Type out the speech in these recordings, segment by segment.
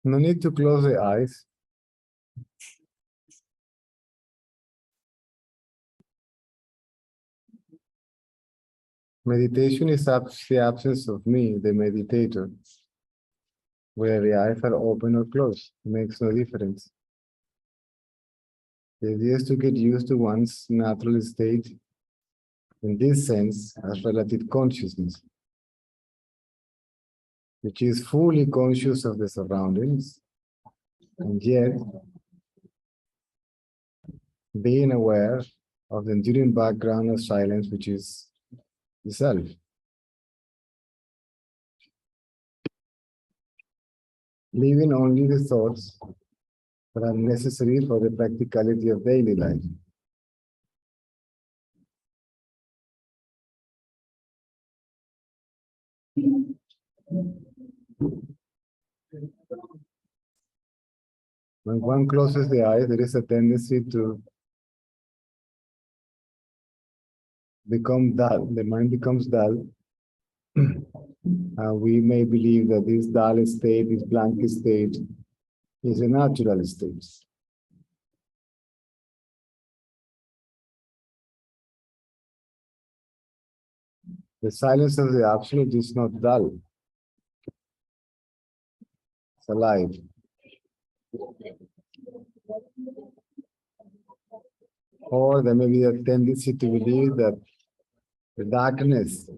No need to close the eyes. Meditation is the absence of me, the meditator. Whether the eyes are open or closed, makes no difference. The idea is to get used to one's natural state, in this sense, as relative consciousness, which is fully conscious of the surroundings, and yet being aware of the enduring background of silence, which is the self. Leaving only the thoughts that are necessary for the practicality of daily life. When one closes the eyes, there is a tendency to become dull. The mind becomes dull. We may believe that this dull state, this blank state, is a natural state. The silence of the absolute is not dull. It's alive. Or there may be a tendency to believe that the darkness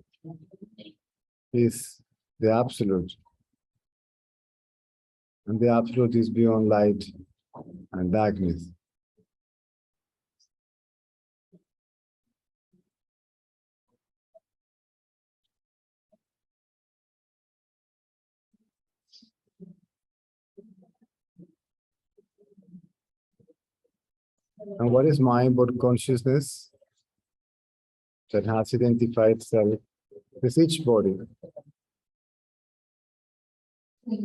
is the absolute. And the absolute is beyond light and darkness. And what is mind but consciousness that has identified itself with each body?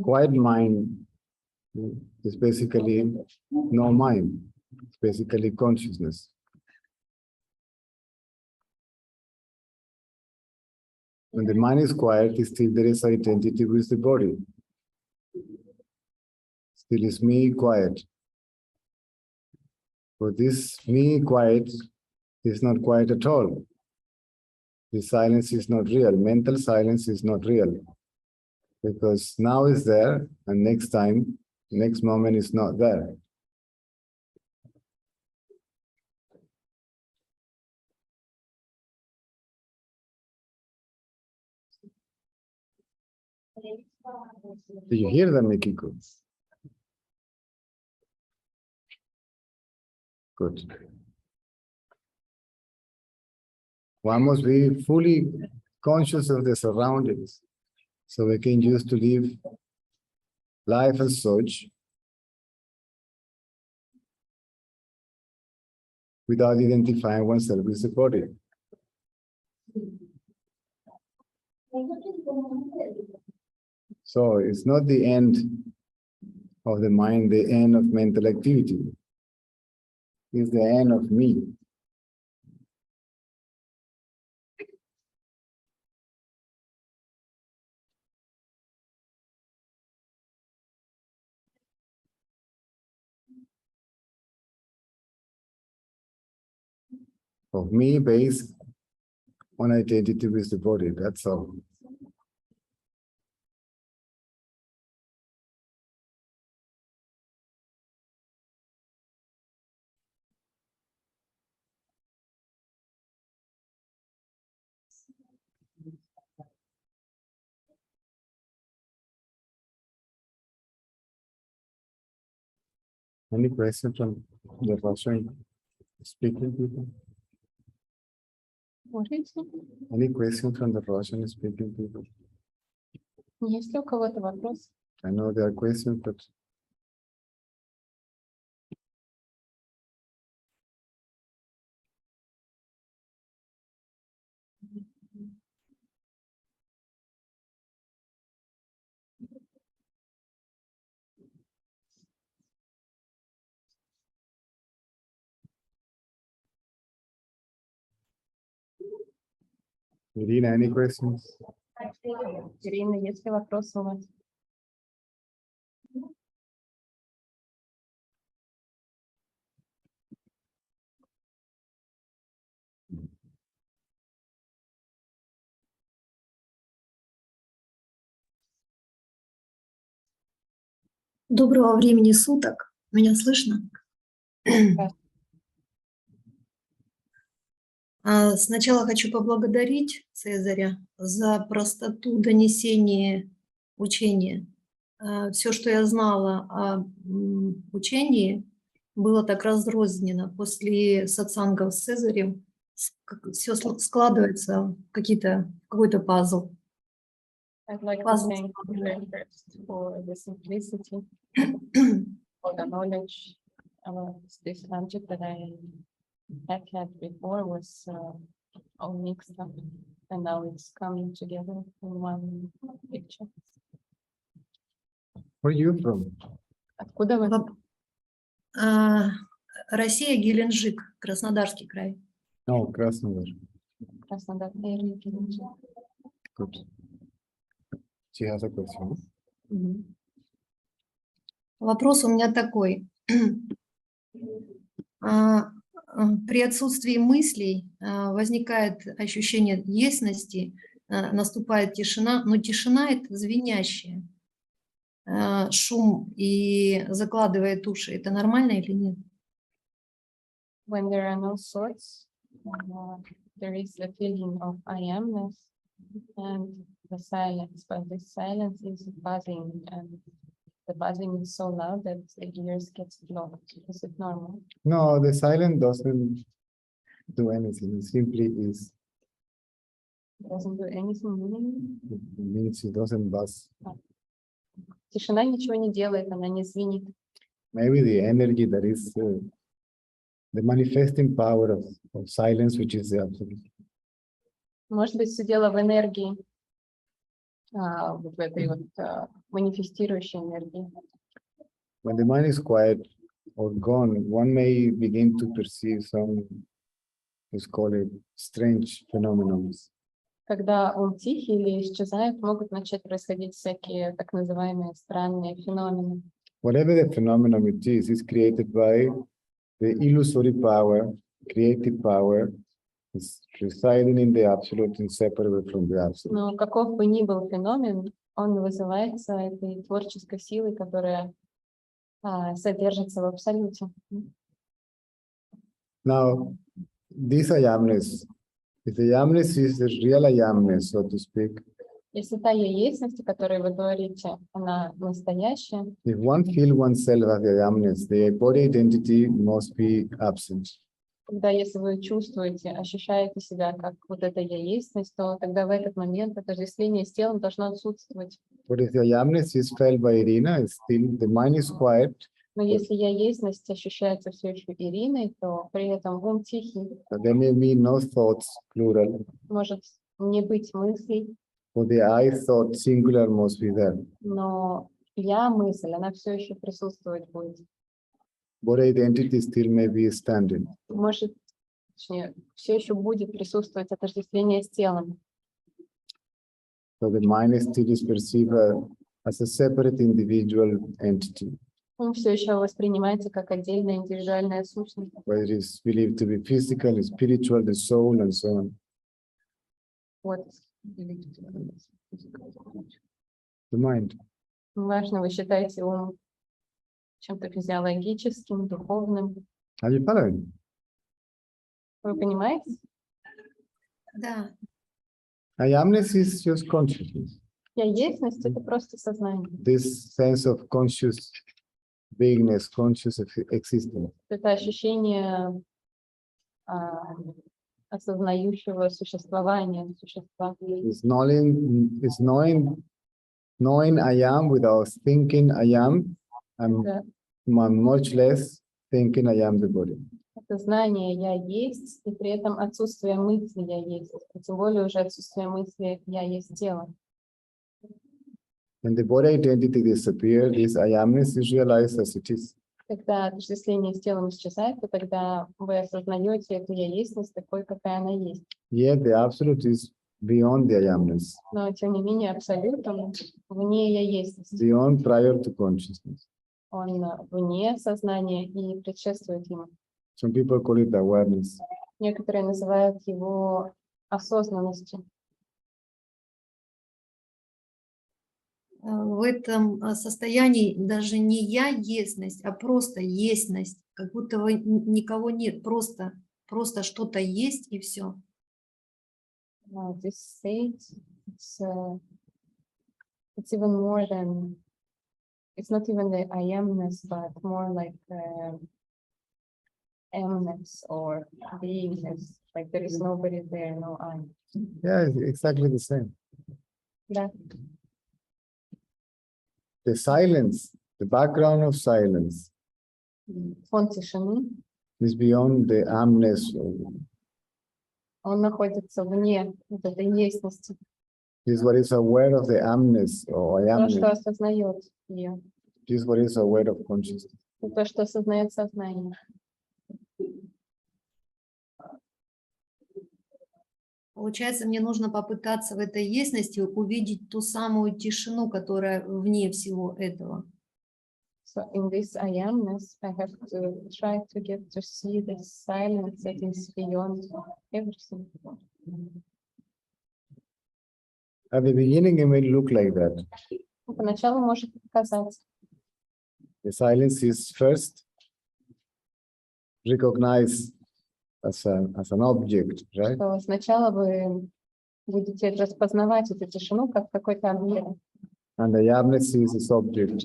Quiet mind is basically no mind. It's basically consciousness. When the mind is quiet, still there is identity with the body. Still is me quiet. But this me quiet is not quiet at all. The silence is not real. Mental silence is not real. Because now is there, and next time, next moment is not there. Do you hear them, Mikiko? Good. One must be fully conscious of the surroundings, so we can use to live life as such, without identifying oneself with the body. So it's not the end of the mind, the end of mental activity. It's the end of me. Of me based on identity with the body, that's all. Any questions from the Russian speaking people? What is it? Any questions from the Russian speaking people? Есть ли у кого-то вопрос? I know there are questions, but Irina, any questions? Ирина, есть ли вопросы у вас? Доброго времени суток. Меня слышно? Сначала хочу поблагодарить Цезаря за простоту донесения учения. Все, что я знала о учении, было так разрознено. После сатсангов с Цезарем все складывается в какой-то пазл. I'd like to Puzzle. thank you first for the simplicity, for the knowledge about this subject that I had before was all mixed up, and now it's coming together in one picture. Where are you from? Откуда вы? Россия, Геленджик, Краснодарский край. Oh, Krasnodar. Краснодар. Good. She has a question. Мгм. Вопрос у меня такой. При отсутствии мыслей возникает ощущение ясности, наступает тишина, но тишина это звенящая, шум и закладывает уши. Это нормально или нет? When there are no thoughts, there is a feeling of I amness and the silence, but this silence is buzzing, and the buzzing is so loud that the ears get blocked. Is it normal? No, the silence doesn't do anything. It simply is. It doesn't do anything meaning. It means it doesn't buzz. Тишина ничего не делает, она не звенит. Maybe the energy that is the manifesting power of silence, which is the absolute. Может быть, все дело в энергии, вот в этой вот манифестирующей энергии. When the mind is quiet or gone, one may begin to perceive some, let's call it, strange phenomena. Когда ум тихий или исчезает, могут начать происходить всякие так называемые странные феномены. Whatever the phenomenon it is created by the illusory power, creative power, is residing in the absolute, inseparable from the absolute. Но каков бы ни был феномен, он вызывается этой творческой силой, которая содержится в абсолюте. Now, this I amness, if the amness is the real I amness, so to speak, Если та ясность, о которой вы говорите, она настоящая, if one feels oneself as the I amness, the body identity must be absent. когда если вы чувствуете, ощущаете себя как вот эта ясность, то тогда в этот момент отождествление с телом должно отсутствовать. But if the I amness is felt by Irina, still the mind is quiet, Но если ясность ощущается все еще Ириной, то при этом ум тихий, there may be no thoughts, plural, может не быть мыслей, but the I thought, singular, must be there. но я-мысль, она все еще присутствовать будет. Body identity still may be standing. Может, точнее, все еще будет присутствовать отождествление с телом. So the mind is still is perceived as a separate individual entity, Ум все еще воспринимается как отдельная индивидуальная сущность. whether it is believed to be physical, spiritual, the soul, and so on. Вот. The mind. Важно, вы считаете ум чем-то физиологическим, духовным. Are you following? Вы понимаете? Да. I amness is just consciousness. Ясность — это просто сознание. This sense of conscious beingness, conscious existence. Это ощущение осознающего существования, существа. Is knowing I am without thinking I am, and Да. much less thinking I am the body. Это знание «я есть», и при этом отсутствие мысли «я есть», и тем более уже отсутствие мысли «я есть тело». When the body identity disappears, this I amness is realized as it is. Когда отождествление с телом исчезает, то тогда вы осознаете эту «я есть» такой, какая она есть. Yet the absolute is beyond the I amness, Но, тем не менее, абсолют, он вне «я есть». beyond prior to consciousness. Он вне сознания и предшествует ему. Some people call it awareness. Некоторые называют его осознанностью. В этом состоянии даже не я есть, а просто есть, как будто никого нет, просто что-то есть и все. This state, it's even more than, it's not even the I amness, but more like amness or beingness. Like there is nobody there, no I. Yeah, it's exactly the same. Да. The silence, the background of silence Фон тишины, is beyond the amness. он находится вне вот этой естности. Is what is aware of the amness or I То, что amness. осознает ее. Is what is aware of consciousness. И то, что осознает сознание. Получается, мне нужно попытаться в этой естности увидеть ту самую тишину, которая вне всего этого. So in this I amness, I have to try to get to see the silence that is beyond everything. At the beginning, it may look like that. Поначалу может показаться. The silence is first recognized as an object, right? Что сначала вы будете распознавать эту тишину как какой-то объект. And the amness is its object.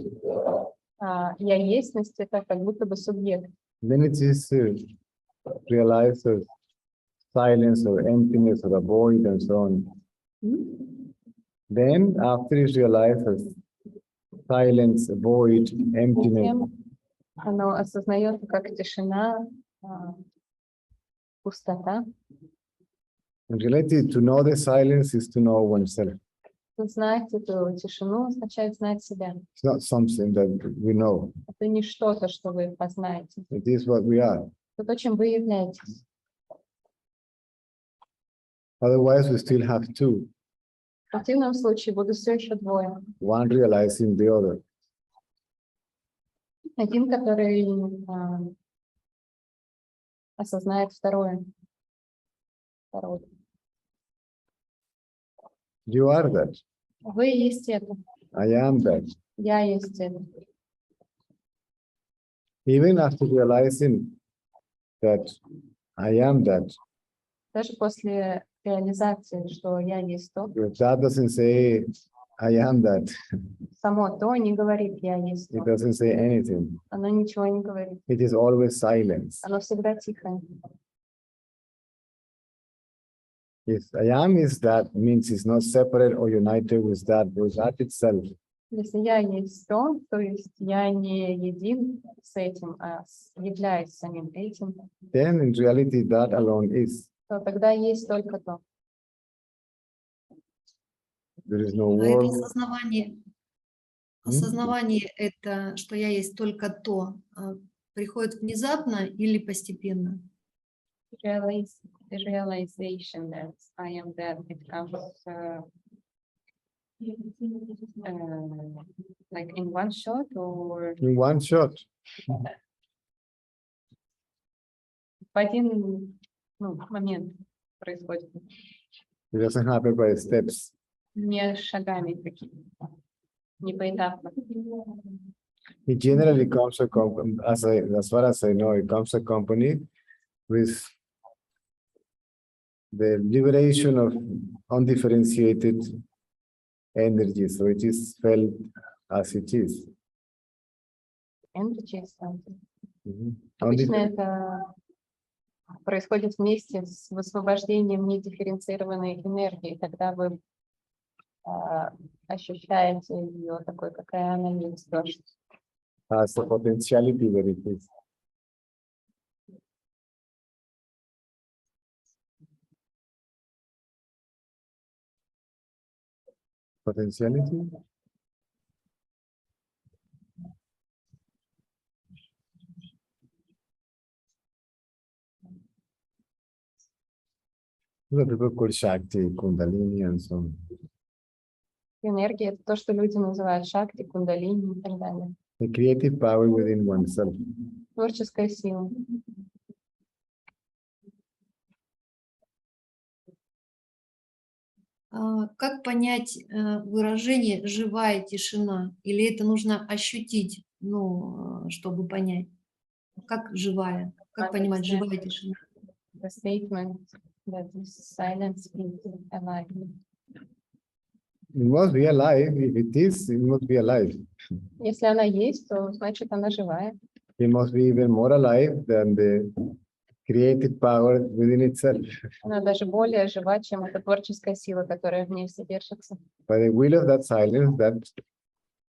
А я естьность — это как будто бы субъект. Then it is realized as silence or emptiness or a void and so on. Then after it's realized as silence, void, emptiness, Затем оно осознается как тишина, пустота. in reality, to know the silence is to know oneself. Знать эту тишину означает знать себя. It's not something that we know. Это не что-то, что вы познаете. It is what we are. Это то, чем вы являетесь. Otherwise, we still have two, В противном случае будут все еще двое. one realizing the other. Один, который осознает второе. You are that. Вы есть это. I am that. Я есть это. Even after realizing that I am that, Даже после реализации, что я есть то, if that doesn't say I am that, само то не говорит «я есть it то». doesn't say anything. Оно ничего не говорит. It is always silence. Оно всегда тихое. If I am is that, means it's not separate or united with that itself. Если я есть то есть я не един с этим, а являюсь самим этим, Then in reality, that alone is. то тогда есть только то. There is no А это world. осознавание это, что я есть только то, приходит внезапно или постепенно? The realization that I am that, it comes like in one shot or In one shot. в один момент происходит, It doesn't happen by steps. не шагами какими-то, не поэтапно. It generally comes as far as I know, it comes accompanied with the liberation of undifferentiated energy. So it is felt as it is. Energy is something. Mhm. Обычно это происходит вместе с высвобождением недифференцированной энергии, когда вы ощущаете ее такой, какая она есть. As the potentiality that it is. Potentiality? The people call Shakti, Kundalini, and so on. Энергия — это то, что люди называют шакти, кундалини и так далее. The creative power within oneself. Творческая сила. Как понять выражение «живая тишина»? Или это нужно ощутить, ну, чтобы понять? Как живая? Как понимать живая тишина? The statement that this silence is alive. It must be alive. If it is, it must be alive. Если она есть, то значит она живая. It must be even more alive than the creative power within itself. Она даже более жива, чем эта творческая сила, которая в ней содержится. By the will of that silence, that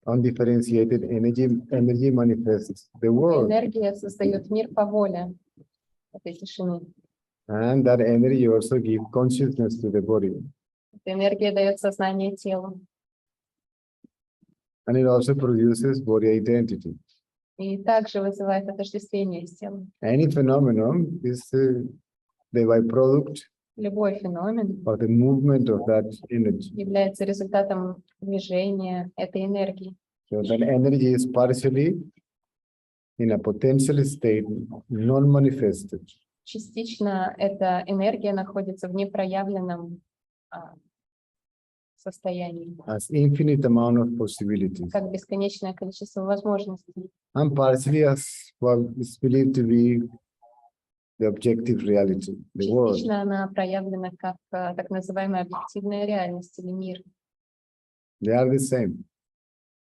undifferentiated energy manifests the world. Энергия создает мир по воле этой тишины. And that energy also gives consciousness to the body. Эта энергия дает сознание телу. And it also produces body identity. И также вызывает отождествление с телом. Any phenomenon is the byproduct Любой феномен of the movement of that energy. является результатом движения этой энергии. So that energy is partially in a potential state, non-manifested. Частично эта энергия находится в непроявленном состоянии, As infinite amount of possibilities. как бесконечное количество возможностей. And partially as what is believed to be the objective reality, the world. Частично она проявлена как так называемая объективная реальность или мир. They are the same.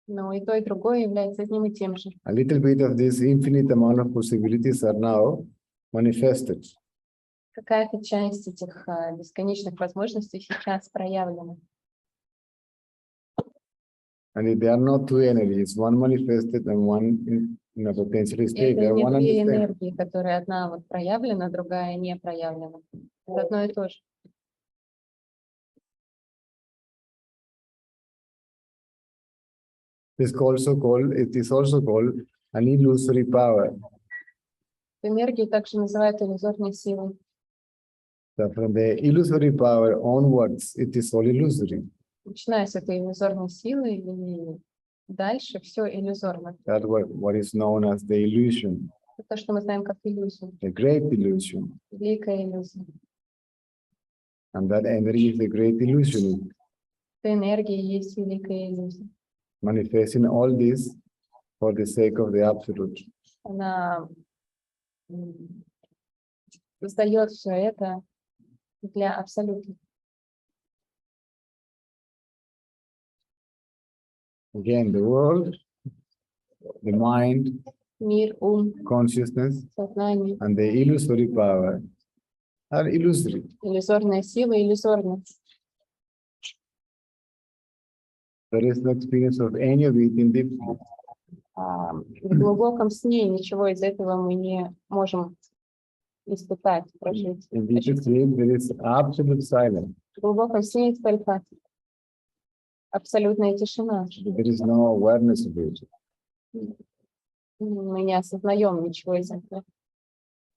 Но и то, и другое является одним и тем же. A little bit of this infinite amount of possibilities are now manifested. Какая-то часть этих бесконечных возможностей сейчас проявлена. And if they are not two energies, one manifested and one in a potential state, they Это are не one and две the same. энергии, которые одна вот проявлена, другая не проявлена. Это одно и то же. It is also called an illusory power. Энергию также называют иллюзорной силой. So from the illusory power onwards, it is all illusory. Начиная с этой иллюзорной силы и дальше все иллюзорно. That's what is known as the illusion, Это то, что мы знаем как иллюзию. the great illusion. Великая иллюзия. And that energy is the great illusion, Эта энергия есть великая иллюзия. manifesting all this for the sake of the absolute. Она создает все это для абсолюта. Again, the world, the mind, Мир, ум, consciousness, сознание, and the illusory power are illusory. иллюзорная сила, иллюзорна. There is no experience of any of it in deep sleep. В глубоком сне ничего из этого мы не можем испытать, прожить. In deep sleep, there is absolute silence. В глубоком сне есть только абсолютная тишина. There is no awareness of it. Мы не осознаем ничего из этого.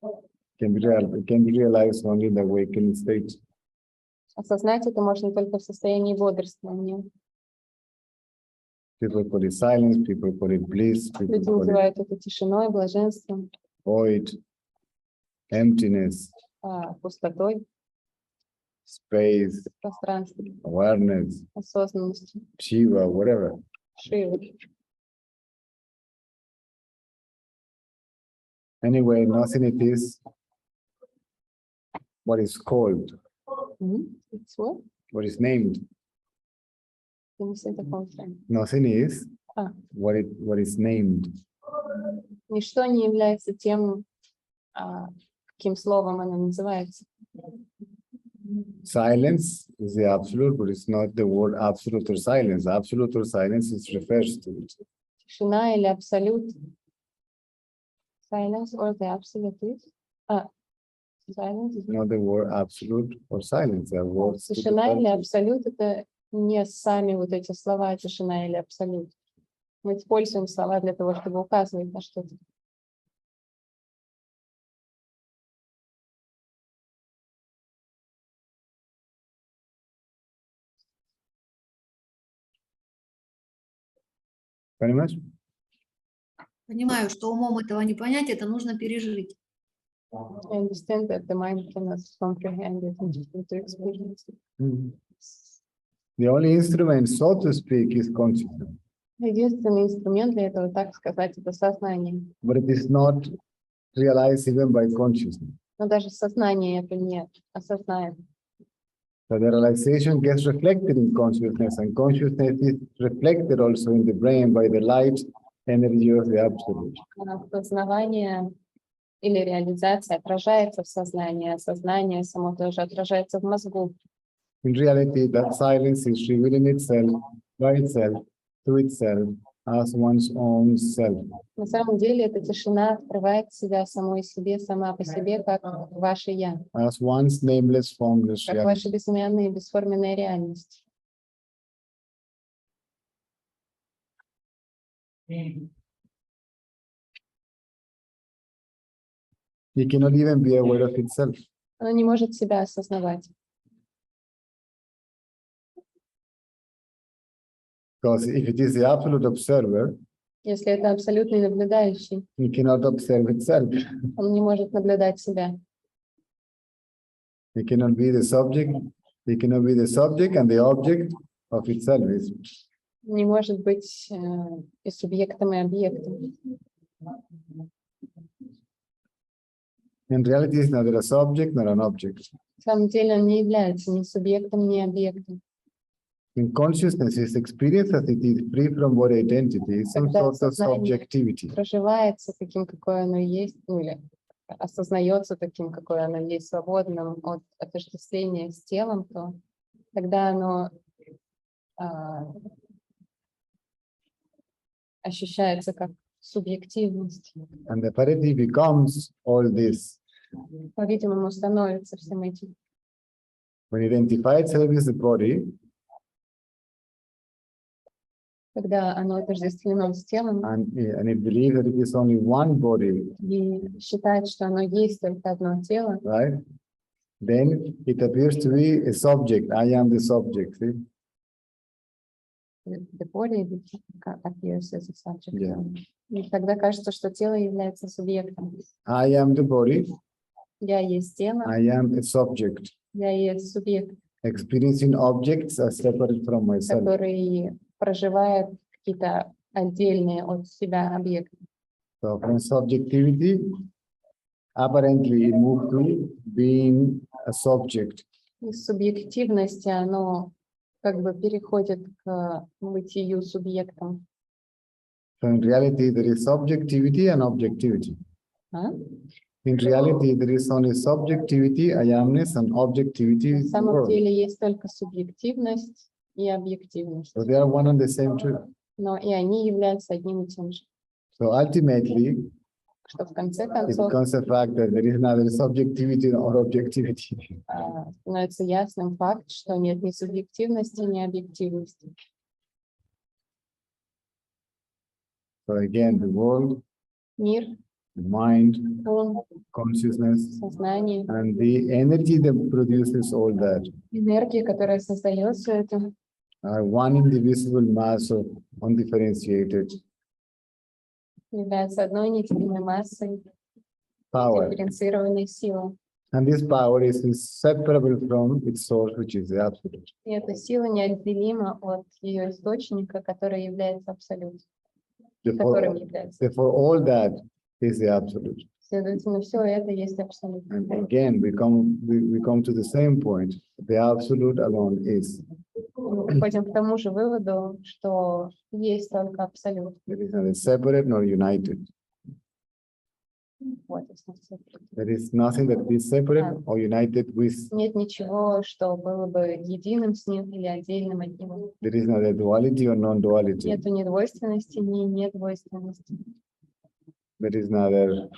It can be realized only in the awakened state. Осознать это можно только в состоянии бодрствования. People call it silence, people call it bliss, people Люди call it называют это тишиной, блаженством, void, emptiness, пустотой, space, пространством, awareness, осознанностью, Shiva, whatever. Шивой. Anyway, nothing it is what is called, It's what? what is named. Nothing is what is named. Ничто не является тем, каким словом оно называется. Silence is the absolute, but it's not the word absolute or silence. Absolute or silence is refers to it. Тишина или абсолют. Silence or the absolute is? Silence. It's not the word absolute or silence. The word Тишина или абсолют — это не сами вот эти слова тишина или абсолют. Мы используем слова для того, чтобы указывать на что-то. Понимаешь? Понимаю, что умом этого не понять, это нужно пережить. I understand that the mind cannot comprehend it and to experience it. The only instrument, so to speak, is consciousness. Единственный инструмент для этого, так сказать, это сознание. But it is not realized even by consciousness. Но даже сознание это не осознает. So the realization gets reflected in consciousness, and consciousness is reflected also in the brain by the light energy of the Absolute. Осознавание или реализация отражается в сознании, а сознание само тоже отражается в мозгу. In reality, that silence is revealing itself by itself, to itself, as one's own self. На самом деле эта тишина открывает себя самой себе, сама по себе, как ваше «я», As one's nameless, formless как reality. ваша безымянная и бесформенная реальность. It cannot even be aware of itself. Оно не может себя осознавать. Because if it is the absolute observer, Если это абсолютный наблюдающий, it cannot observe itself. он не может наблюдать себя. It cannot be the subject. It cannot be the subject and the object of itself. Не может быть и субъектом, и объектом. In reality, it's neither a subject nor an object. На самом деле он не является ни субъектом, ни объектом. In consciousness, its experience as it is free from body identity is some Когда sort of сознание subjectivity. проживается таким, какое оно есть, ну или осознается таким, какое оно есть, свободным от отождествления с телом, то тогда оно ощущается как субъективность. And the parity becomes all this. По-видимому, становится всем этим. When it identifies itself as the body, Когда оно отождествлено с телом and it believes that it is only one body, и считает, что оно есть только одно тело, right? Then it appears to be a subject. I am the subject. See? the body appears as a subject. Yeah. И тогда кажется, что тело является субъектом. I am the body. Я есть тело, I am a subject. я есть субъект, Experiencing objects are separate from myself. который проживает какие-то отдельные от себя объекты. So from subjectivity, apparently it moved to being a subject. Из субъективности оно как бы переходит к бытию субъектом. So in reality, there is subjectivity and objectivity. А? In reality, there is only subjectivity, I amness, and objectivity. На is the самом world. деле есть только субъективность и объективность. So they are one and the same truth. Но и они являются одним и тем же. So ultimately, Что в конце it концов becomes a fact that there is neither subjectivity nor objectivity. становится ясным факт, что нет ни субъективности, ни объективности. So again, the world, Мир, the mind, ум, consciousness, сознание, and the energy that produces all that энергия, которая создает все это, are one indivisible mass of undifferentiated является одной неделимой массой power. дифференцированной силы. And this power is inseparable from its source, which is the absolute. И эта сила неотделима от ее источника, который является абсолютом, которым Therefore, является. therefore, all that is the absolute. Следовательно, все это есть абсолют. And again, we come to the same point. The absolute alone is. Мы приходим к тому же выводу, что есть только абсолют. There is neither separate nor united. Вот, если There is nothing that is separate or united with. нет ничего, что было бы единым с ним или отдельным от него. There is neither duality or non-duality. Нету ни двойственности, ни недвойственности. There is neither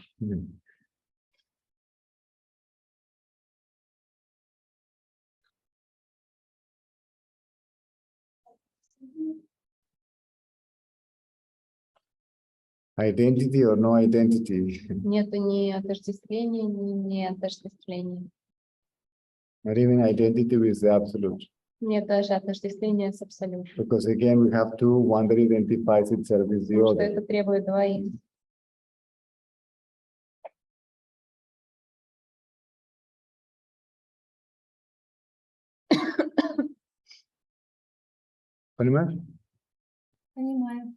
identity or no identity, Нету ни отождествления, ни неотождествления. not even identity with the absolute. Нет даже отождествления с абсолютом. Because again, we have two, one that identifies itself with the Потому что other. это требует двоих. Понимаешь? Понимаю.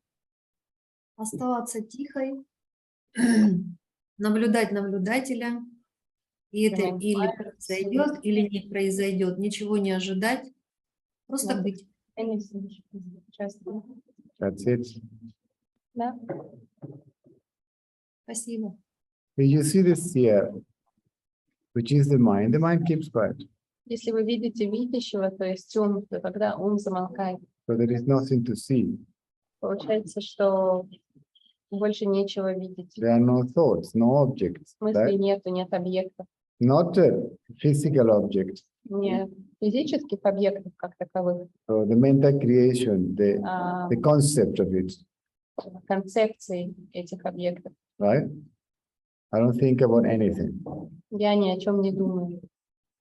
Оставаться тихой, наблюдать наблюдателя, и это Remain или quiet, произойдет, или не произойдет. Ничего не ожидать, просто Да. быть. anything, just, That's it. да. Спасибо. You see this here, which is the mind keeps quiet. Если вы видите видящего, то есть ум, то тогда ум замолкает. So there is nothing to see. Получается, что больше нечего видеть. There are no thoughts, no objects, Мыслей right? нету, нет объектов. Not a physical object. Не физических объектов как таковых, So the mental creation, а the concept of it, концепций этих объектов. right? I don't think about anything Я ни о чем не думаю.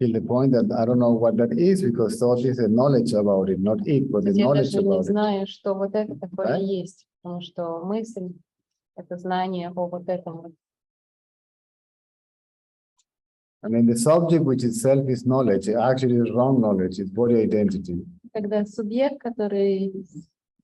till the point that I don't know what that is because thought is a knowledge about it, not it, but the Я knowledge даже не about it. знаю, что вот это такое Да? есть, потому что мысль — это знание о вот этом. Вот. And then the subject, which itself is knowledge, actually is wrong knowledge, it's body identity. Когда субъект, который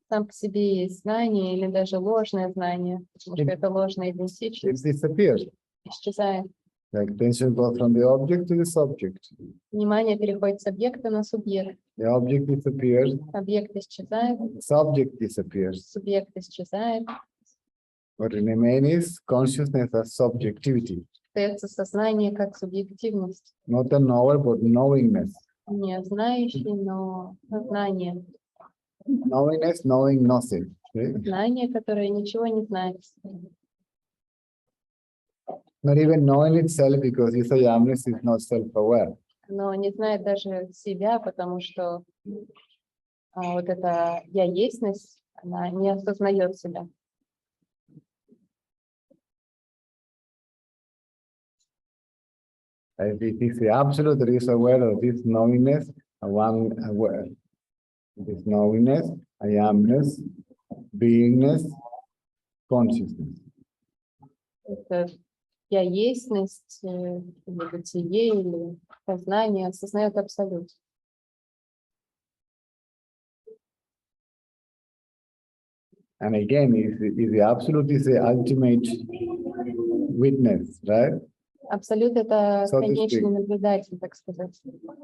сам по себе есть знание или даже ложное знание, потому что это ложная It идентичность, disappears. исчезает. The attention goes from the object to the subject. Внимание переходит с объекта на субъект. The object disappears, Объект исчезает, the subject disappears. субъект исчезает. What remains is consciousness as subjectivity. Остается сознание как субъективность. Not a knower, but knowingness. Не знающий, но знание. Knowingness, knowing nothing. Okay? Знание, которое ничего не знает. Not even knowing itself because this awareness is not self-aware. Но не знает даже себя, потому что вот эта я-естьность, она не осознает себя. If it is the absolute that is aware of this knowingness, one aware. This knowingness, I amness, beingness, consciousness. Это я-естьность, или бытие, или сознание осознает абсолют. And again, is the absolute is the ultimate witness, right? Абсолют — это So to конечный speak. наблюдатель, так сказать.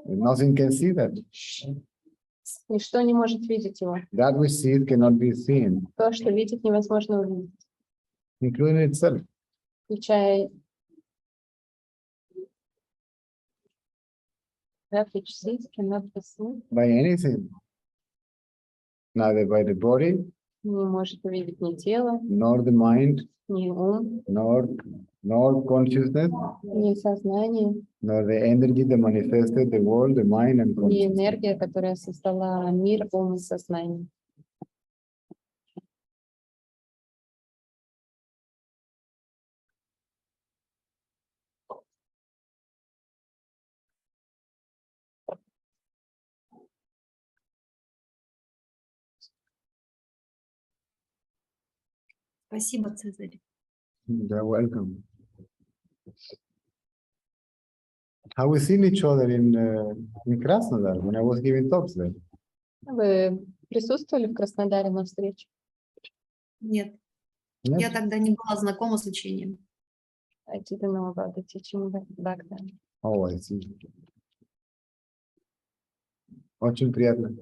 Nothing can see that. Ничто не может видеть его. That which sees cannot be seen, То, что видеть, невозможно увидеть, including itself. включая that which sees cannot be seen, By anything. Neither by the body, не может увидеть ни тело, nor the mind, ни ум, nor consciousness, ни сознание, nor the energy that manifested the world, the mind, and ни consciousness. энергия, которая создала мир, ум и сознание. Спасибо, Цезарь. You're welcome. Have we seen each other in Krasnodar when I was giving talks there? Вы присутствовали в Краснодаре на встрече? Нет, Yes? я тогда не была знакома с учением. I didn't know about the teaching back then. Oh, I see. Очень приятно.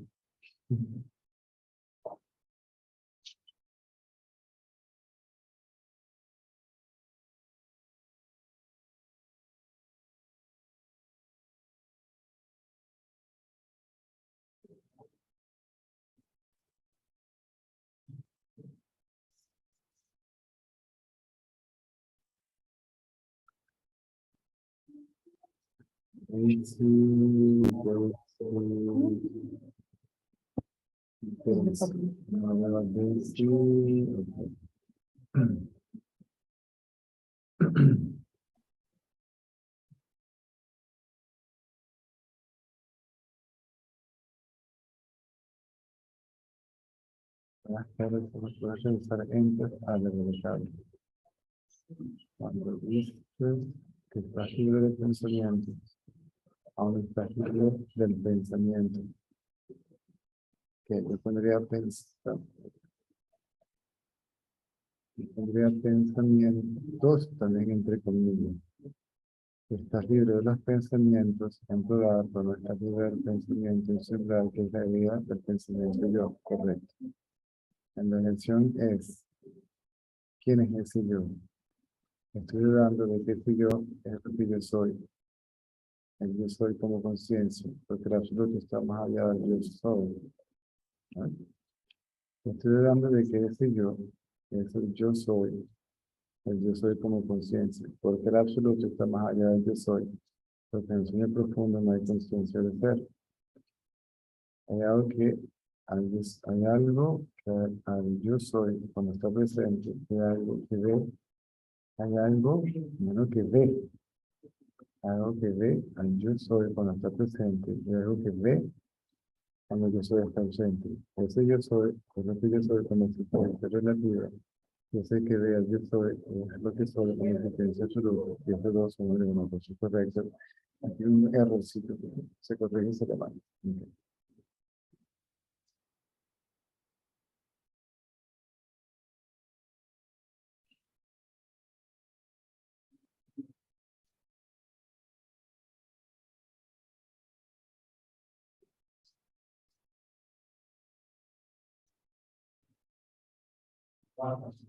Cuando viste que estás libre de pensamiento, aún estás libre del pensamiento. que yo pondría pensamientos también entre comillas. Estás libre de los pensamientos en plural, pero no estás libre del pensamiento en singular, que es la idea del pensamiento yo, correcto. En la elección es, ¿quién es ese yo? Estoy dudando de que ese yo es lo que yo soy. El yo soy como conciencia, porque el absoluto está más allá del yo soy. ¿No? Estoy dudando de que ese yo es el yo soy como conciencia, porque el absoluto está más allá del yo soy, porque en el sueño profundo no hay conciencia de ser. Hay algo que al yo soy, cuando está presente, hay algo que ve, hay algo que ve, algo que ve al yo soy cuando está presente, y algo que ve cuando yo soy está ausente. Ese yo soy, es lo que yo soy como existencia relativa. Yo sé que ve al yo soy, es lo que soy como existencia absoluta, y esos dos son uno, por su correcto. Aquí un errorcito que se corrige y se levanta. Okay.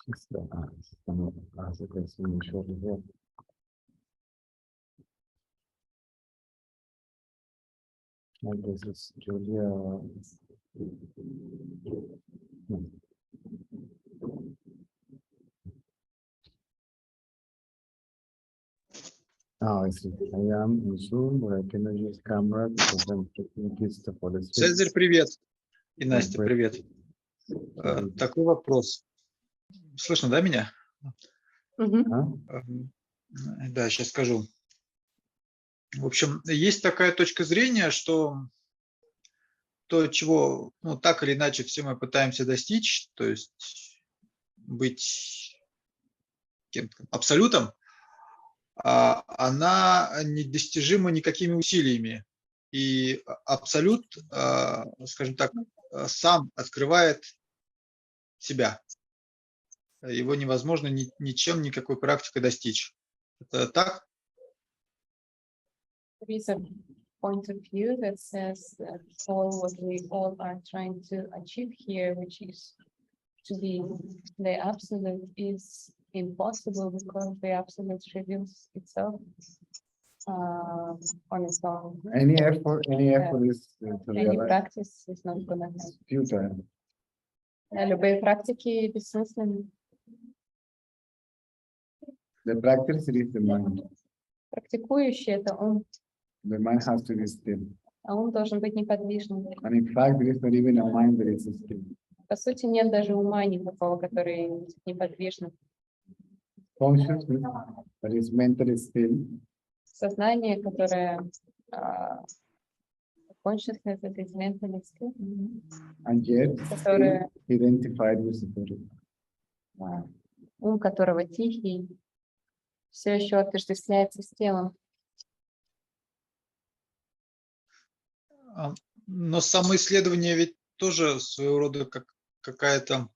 Estamos hace casi mucho riesgo. Entonces, Julia. Sí. I am in Zoom, but I cannot use camera because I'm taking kids to for the Цезарь, привет. И Настя, Привет. привет. Такой вопрос. Слышно, да, меня? Да, сейчас скажу. В общем, есть такая точка зрения, что то, чего, так или иначе все мы пытаемся достичь, то есть быть кем-то абсолютом, она недостижима никакими усилиями. И абсолют, скажем так, сам открывает себя. Его невозможно ничем, никакой практикой достичь. Это так? There is a point of view that says that all what we all are trying to achieve here, which is to be the absolute, is impossible because the absolute reveals itself on its own. Any effort is to Any realize practice is not gonna help. futile. Любые практики бессмысленны. The practice is the mind. Практикующий — это ум, The mind has to be still. а ум должен быть неподвижным. And in fact, there is not even a mind that is still. По сути, нет даже ума никакого, который неподвижный. Consciousness that is mentally still. Сознание, которое consciousness that is mentally still, And yet которое identified with spirit. ум которого тихий, все еще отождествляется с телом. Но самоисследование ведь тоже своего рода как какая-то,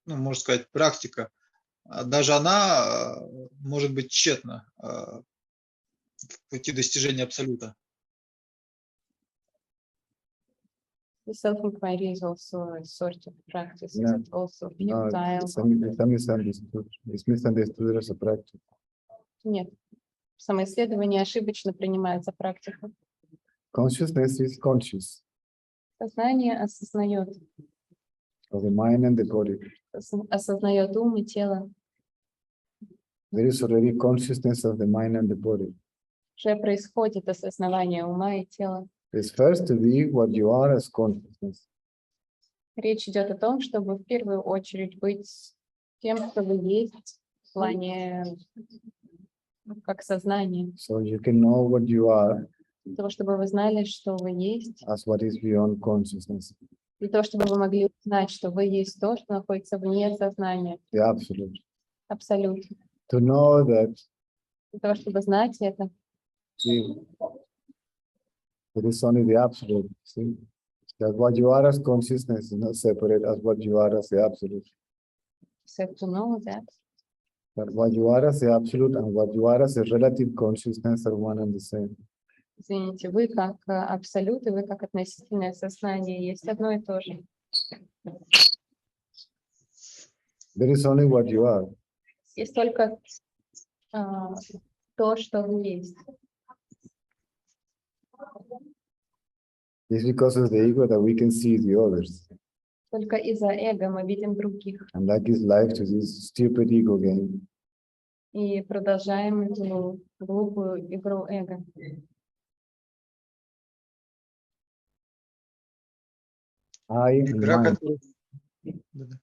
можно сказать, практика. Даже она может быть тщетна в пути достижения абсолюта. The self-inquiry is also a sort of practice. Yeah. It's also No, futile. it's misunderstood. It's misunderstood as a practice. Нет, самоисследование ошибочно принимается практикой. Consciousness is conscious Сознание осознает, of the mind and the body. осознает ум и тело. There is already consciousness of the mind and the body. Уже происходит осознавание ума и тела. It's first to be what you are as consciousness. Речь идет о том, чтобы в первую очередь быть тем, что вы есть в плане как сознание. So you can know what you are Для того, чтобы вы знали, что вы есть. as what is beyond consciousness, Для того, чтобы вы могли узнать, что вы есть то, что находится вне сознания. the absolute. Абсолютно. To know that Для того, чтобы знать это, see, it is only the absolute. See, that what you are as consciousness is not separate as what you are as the absolute. so to know that, But what you are as the absolute and what you are as a relative consciousness are one and the same. извините, вы как абсолют и вы как относительное сознание есть одно и то же. There is only what you are. Есть только то, что вы есть. It's because of the ego that we can see the others. Только из-за эго мы видим других And that gives life to this stupid ego game. и продолжаем эту глупую игру эго. I and Игра, mine. которая... Да-да.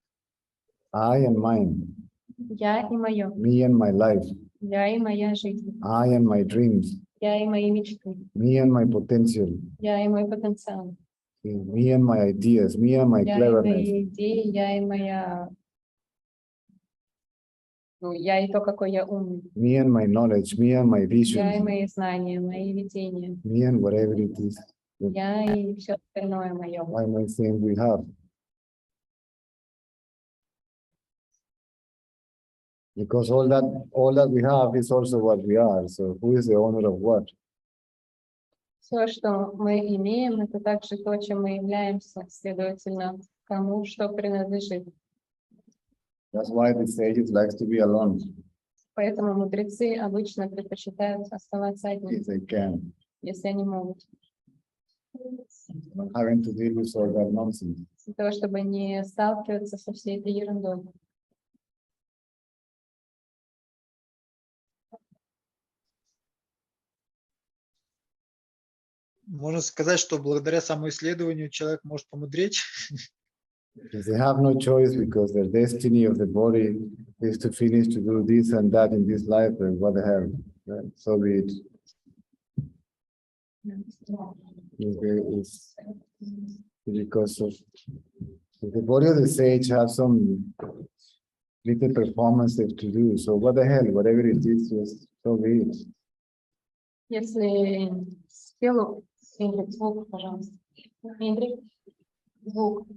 I and mine. Я и мое. Me and my life. Я и моя жизнь. I and my dreams. Я и мои мечты. Me and my potential. Я и мой потенциал. Me and my ideas. Me and my Я и cleverness. мои идеи, я и моя... Ну, я и то, какой я умный. Me and my knowledge. Me and my Я и visions. мои знания, мои видения. Me and whatever it is. Я и все остальное мое. I might think we have. Because all that we have is also what we are. So who is the owner of what? Все, что мы имеем, это также то, чем мы являемся. Следовательно, кому что принадлежит. That's why the sages likes to be alone Поэтому мудрецы обычно предпочитают оставаться одни, if they can, если они могут. not having to deal with all that nonsense. Для того, чтобы не сталкиваться со всей этой ерундой. Можно сказать, что благодаря самоисследованию человек может помудреть. Because they have no choice because their destiny of the body is to finish to do this and that in this life, and what the hell, right? So be it. It's because of the body of the sage has some little performance to do. So what the hell, whatever it is, just so be it. Если телу... Индрик, звук, пожалуйста. Индрик, звук.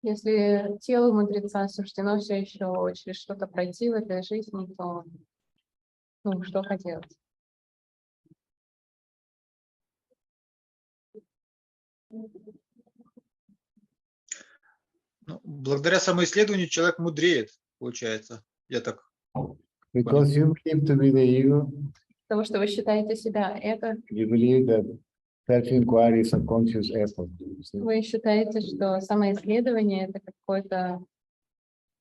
Если телу мудреца суждено все еще через что-то пройти в этой жизни, то ну, что поделать? Ну, благодаря самоисследованию человек мудреет, получается. Я так. Because you believe to be the ego, Потому что вы считаете себя эго, you believe that self-inquiry is a conscious effort. See? вы считаете, что самоисследование это какое-то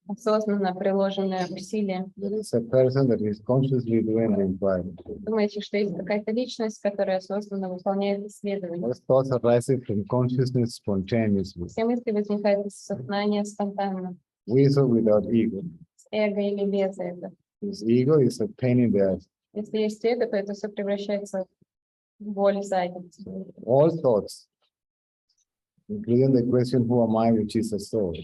осознанно приложенное усилие. There is a person that is consciously doing the inquiry. Думаете, что есть какая-то личность, которая осознанно выполняет исследование. Those thoughts arise from consciousness spontaneously, Все мысли возникают из сознания спонтанно, with or without ego. с эго или без эго. This ego is a pain in the ass. Если есть эго, то это все превращается в боль в заднице. All thoughts, including the question, who am I, which is a soul.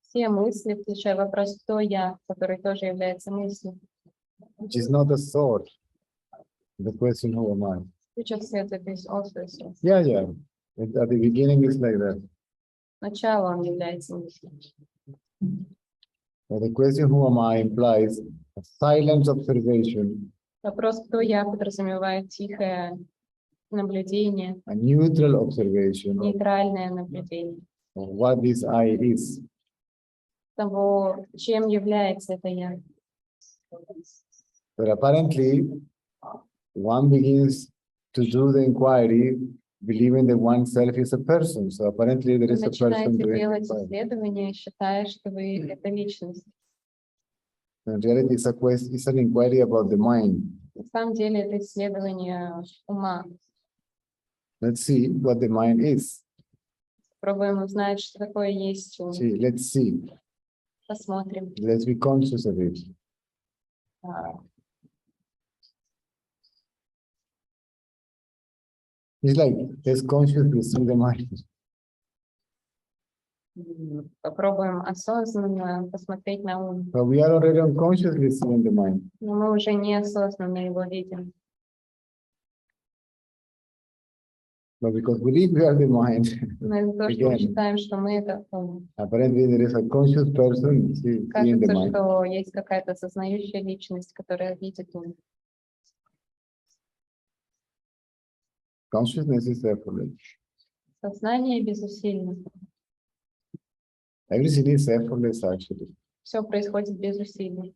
Все мысли, включая вопрос «кто я?», который тоже является мыслью. Which is not a thought. The question, who am I? Which of said that is also a source. Yeah. At the beginning, it's like that. Сначала он является мыслью. But the question who am I implies a silent observation, Вопрос, кто я, подразумевает тихое наблюдение, a neutral observation нейтральное наблюдение of what this I is. того, чем является это я. But apparently, one begins to do the inquiry believing that oneself is a person. So apparently there Вы is a person начинаете doing делать inquiry. исследования, считая, что вы это личность. In reality, it's an inquiry about the mind. На самом деле это исследование ума. Let's see what the mind is. Пробуем узнать, что такое есть ум. Let's see. Посмотрим. Let's be conscious of it. It's like there's consciousness in the mind. Попробуем осознанно посмотреть на ум. But we are already unconsciously seeing the mind. Но мы уже неосознанно его видим. But because we believe we are the mind, Но из-за того, что мы Again. считаем, что мы это ум. apparently there is a conscious person seeing the Кажется, mind. что есть какая-то сознающая личность, которая видит ум. Consciousness is effortless. Сознание безусильно. Everything is effortless actually. Все происходит без усилий.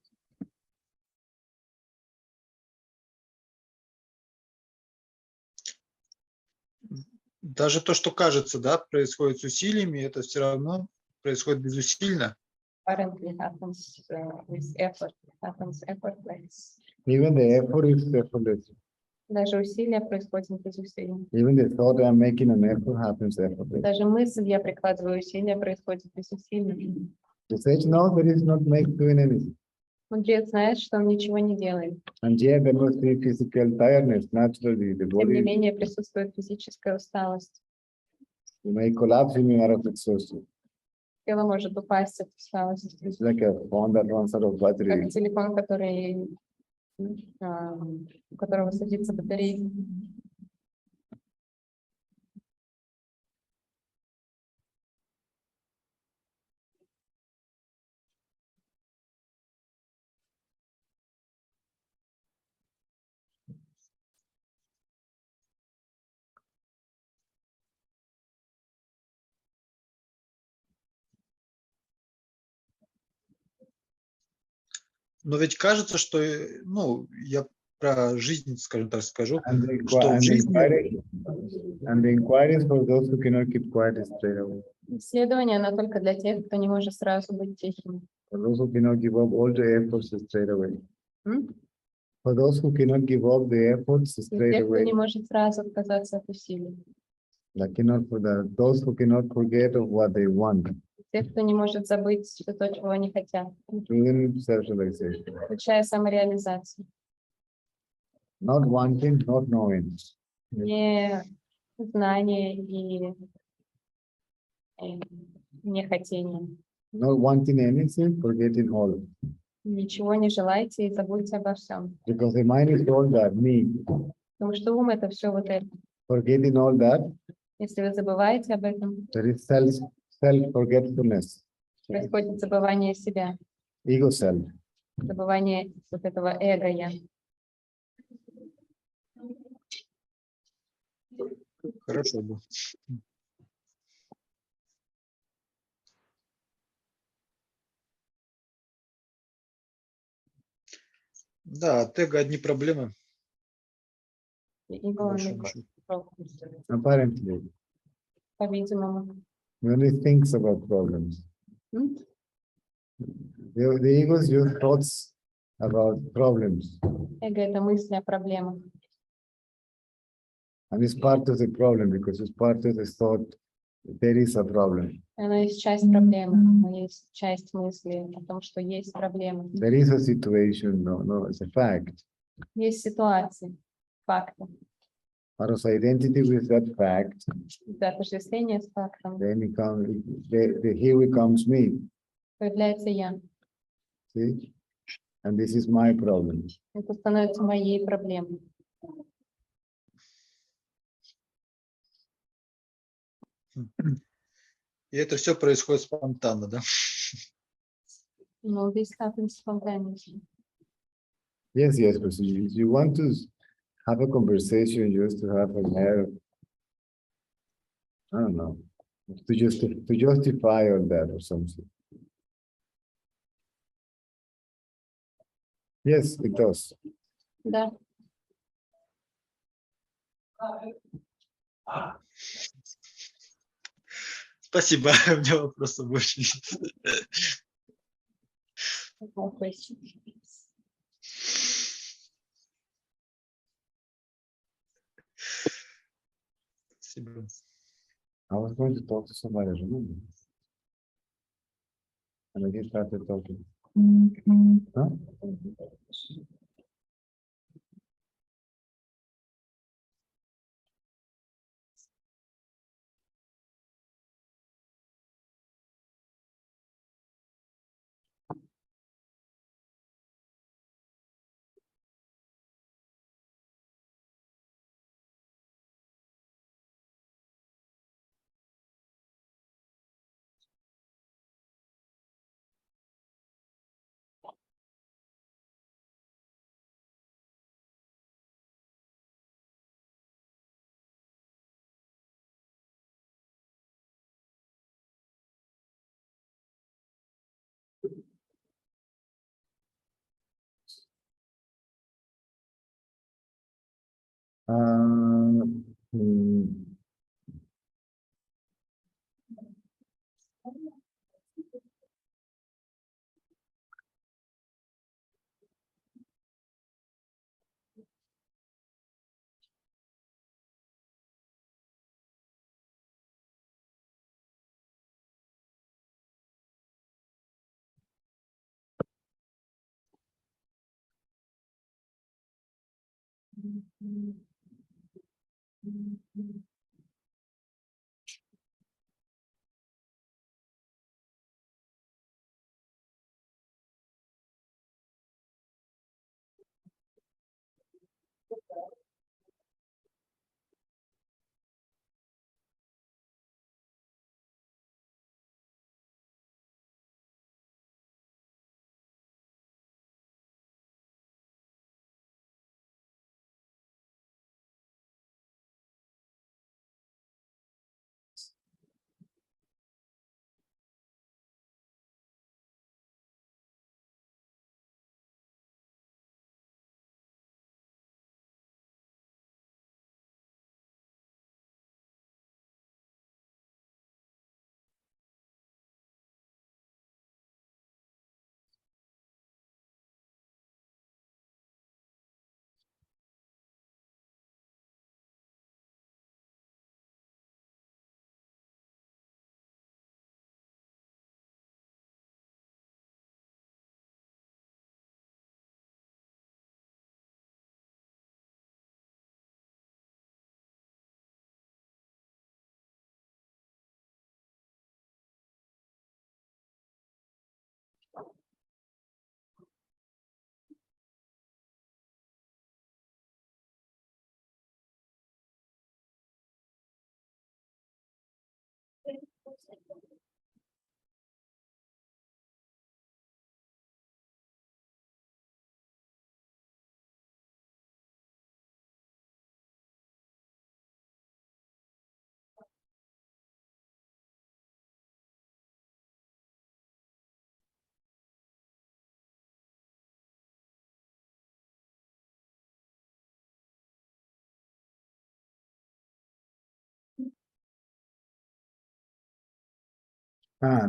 Даже то, что кажется, да, происходит с усилиями, это все равно происходит безусильно. Apparently happens with effort. Happens effortless. Even the effort is effortless. Даже усилия происходят без усилий. Even the thought I'm making an effort happens effortless. Даже мысль, я прикладываю усилия, происходит без усилий. The sage knows that he's not doing anything. Мудрец знает, что он ничего не делает. And yet there must be physical tiredness. Naturally, the Тем не body менее, присутствует физическая усталость. may collapse in out of exhaustion. Тело может упасть от усталости. It's like a phone that runs out of battery. Как телефон, у которого садится батарейка. Но ведь кажется, что, ну, я про жизнь, скажем так, скажу, And the, что в жизни inquiry is for those who cannot keep quiet straight away. Исследование, оно только для тех, кто не может сразу быть тихим. For those who cannot give up all the efforts straight away. М? For those who cannot give up the efforts Для straight тех, кто away. не может сразу отказаться от усилий. Those who cannot forget of what they want. Тех, кто не может забыть что то, чего они хотят. Even self-realization. Включая самореализацию. Not wanting, not knowing. Не знание и не хотение. Not wanting anything, forgetting all. Ничего не желайте и забудьте обо всем. Because the mind is all that, me. Потому что ум — это все вот это. Forgetting all that, Если вы забываете об этом, there is self-forgetfulness, происходит забывание себя, ego self. забывание вот этого эго-я. хорошо бы. Да, от эго одни проблемы. Ego Большому only счету. problems, Apparently, по-видимому. he only thinks about problems. М? The egos use thoughts about problems. Эго — это мысли о проблемах. And it's part of the problem because it's part of the thought that there is a problem. Оно есть часть проблемы, но есть часть мысли о том, что есть проблема. There is a situation, no, it's a fact. Есть ситуации, факты. Out of identity with that fact, Это отождествление с фактом. then here becomes me. Появляется я. See? And this is my problem. Это становится моей проблемой. И это все происходит спонтанно, да? No, this happens spontaneously. Yes, yes, but you want to have a conversation just to have an air, I don't know, to justify all that or something. Yes, it does. Да. Спасибо, у меня вопросов больше нет. No question. Спасибо. I was going to talk to somebody, remember? And I just started talking. Huh? Hmm.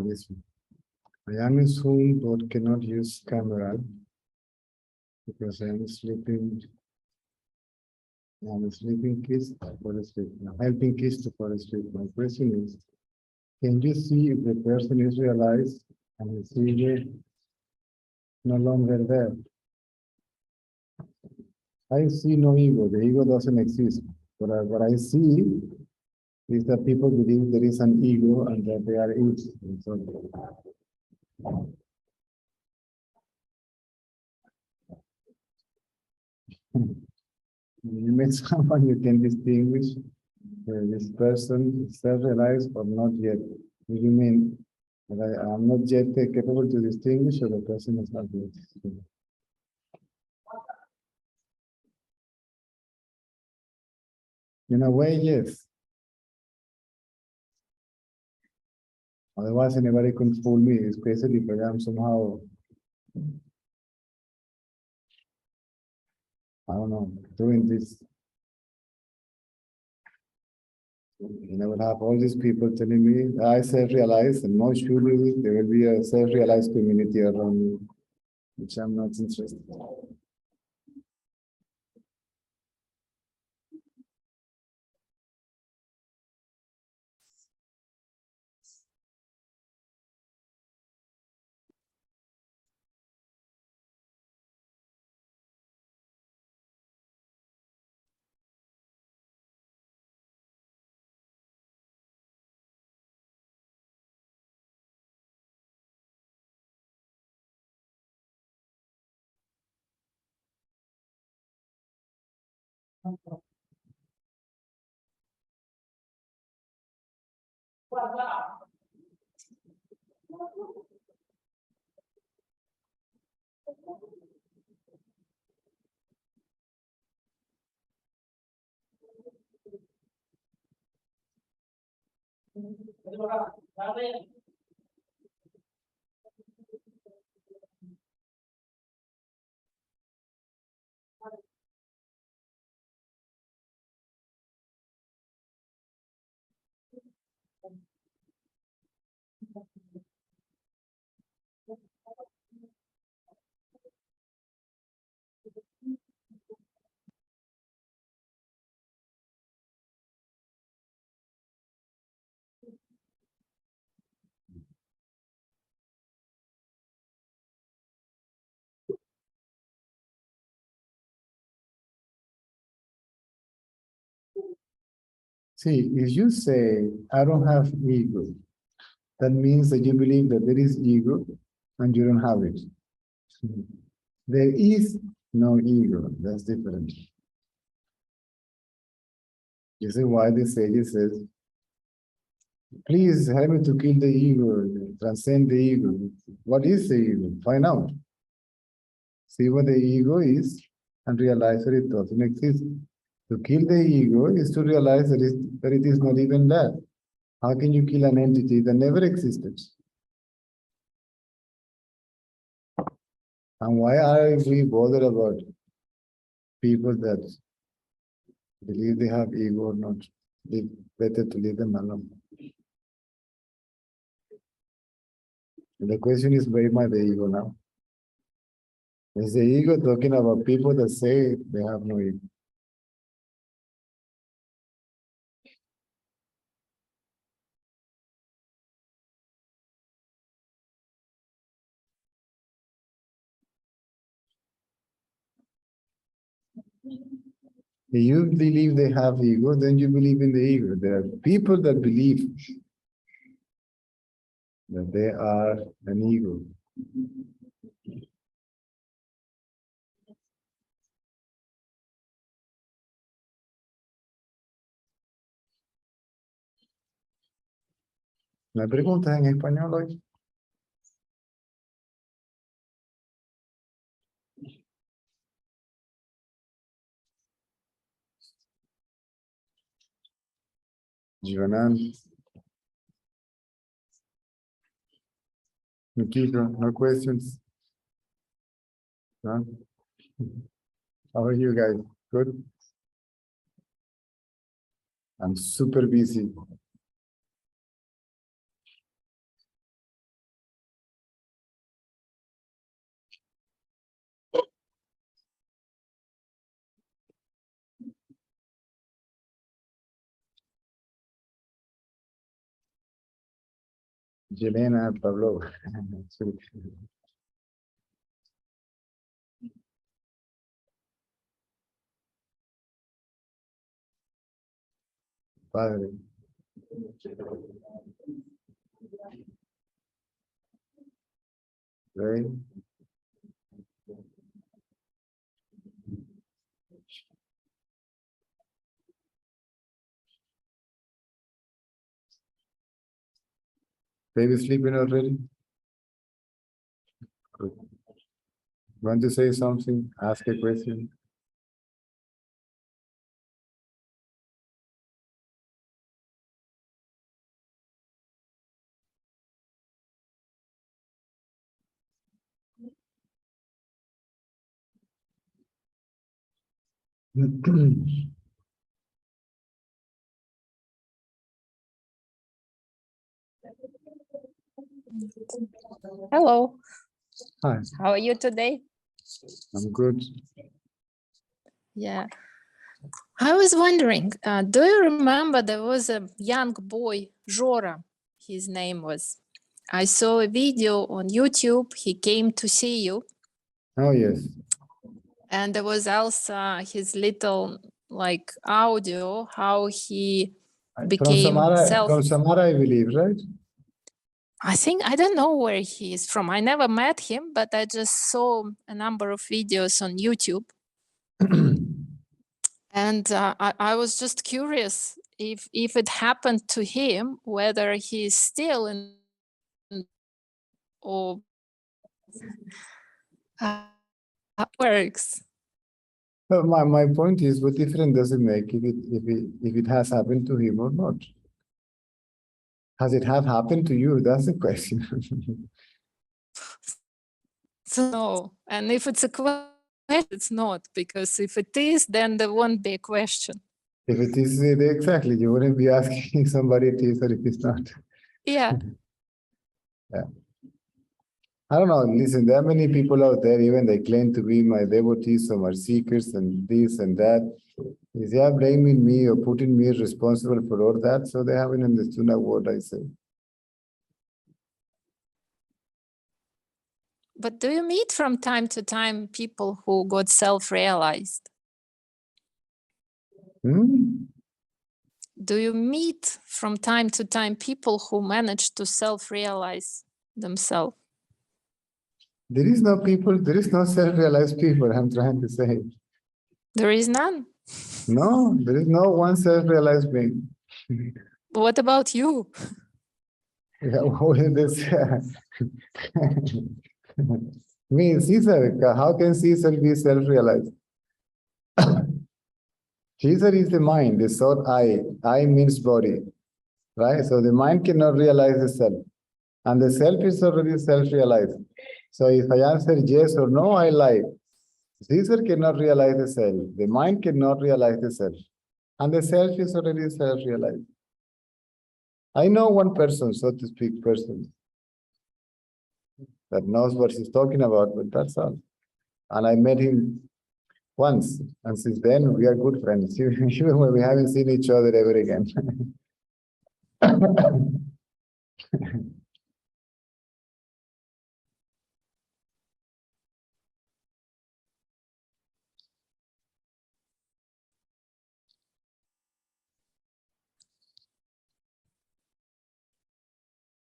This one. I am in Zoom, but cannot use camera because I am sleeping. I'm sleeping kids to fall asleep. I'm helping kids to fall asleep. My question is, can you see if the person is realized and the receiver no longer there? I see no ego. The ego doesn't exist. But what I see is that people believe there is an ego and that they are it. And so, you met someone you can distinguish this person is self-realized or not yet. Do you mean that I'm not yet capable to distinguish, or the person is not yet? In a way, yes. Otherwise, anybody could fool me, especially if I'm somehow, I don't know, doing this. And I would have all these people telling me, I self-realize, and most surely there will be a self-realized community around me, which I'm not interested in. See, if you say, I don't have ego, that means that you believe that there is ego and you don't have it. There is no ego, that's different. You see why the sage says, please help me to kill the ego, transcend the ego. What is the ego? Find out. See what the ego is and realize that it doesn't exist. To kill the ego is to realize that it is not even there. How can you kill an entity that never existed? And why are we bothered about people that believe they have ego or not? It's better to leave them alone. The question is, where am I the ego now? Is the ego talking about people that say they have no ego? If you believe they have ego, then you believe in the ego. There are people that believe that they are an ego. ¿No hay preguntas en español hoy? Jonan, Nikito, no questions? No? How are you guys? Good? I'm super busy. Yelena, Pablo. Padre. Right? Baby sleeping already? Good. Want to say something? Ask a question? Hello, Hi, how are you today? I'm good. Yeah, I was wondering, do you remember there was a young boy, Jora, his name was. I saw a video on YouTube, he came to see you, Oh, yes. and there was also his little like audio, how he From became Samara, I believe, right? I think, I don't know where he is from. I never met him, but I just saw a number of videos on YouTube. And I was just curious if it happened to him, whether he's still in or how it works. Well, my point is, what difference does it make if it has happened to him or not? Has it have happened to you? That's the question. So no, and if it's a question, it's not, because if it is, then there won't be a question. If it is, exactly, you wouldn't be asking somebody it is or if it's not. Yeah. Yeah. I don't know. Listen, there are many people out there, even they claim to be my devotees, some are seekers and this and that. Is they are blaming me or putting me responsible for all that, so they haven't understood what I say. But do you meet from time to time people who got self-realized? Hmm? Do you meet from time to time people who manage to self-realize themselves? There is no self-realized people, I'm trying to say. There is none. No, there is no one self-realized being. What about you? Yeah, what is this? Me, Caesar, how can Caesar be self-realized? Caesar is the mind, the thought I. I means body, right? So the mind cannot realize the self. And the self is already self-realized. So if I answer yes or no, I lie. Caesar cannot realize the self. The mind cannot realize the self. And the self is already self-realized. I know one person, so to speak, that knows what he's talking about, but that's all. And I met him once, and since then we are good friends, even when we haven't seen each other ever again.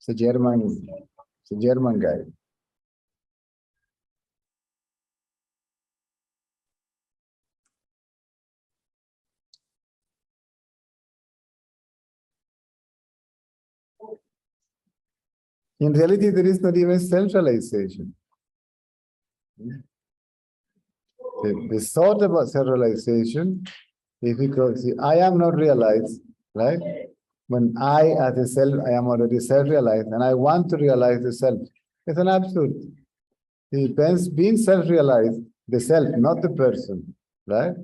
It's a German guy. In reality, there is not even self-realization. The thought about self-realization, if we go see, I am not realized, right? When I, as a self, I am already self-realized, and I want to realize the self. It's an absurd. It depends being self-realized, the self, not the person, right?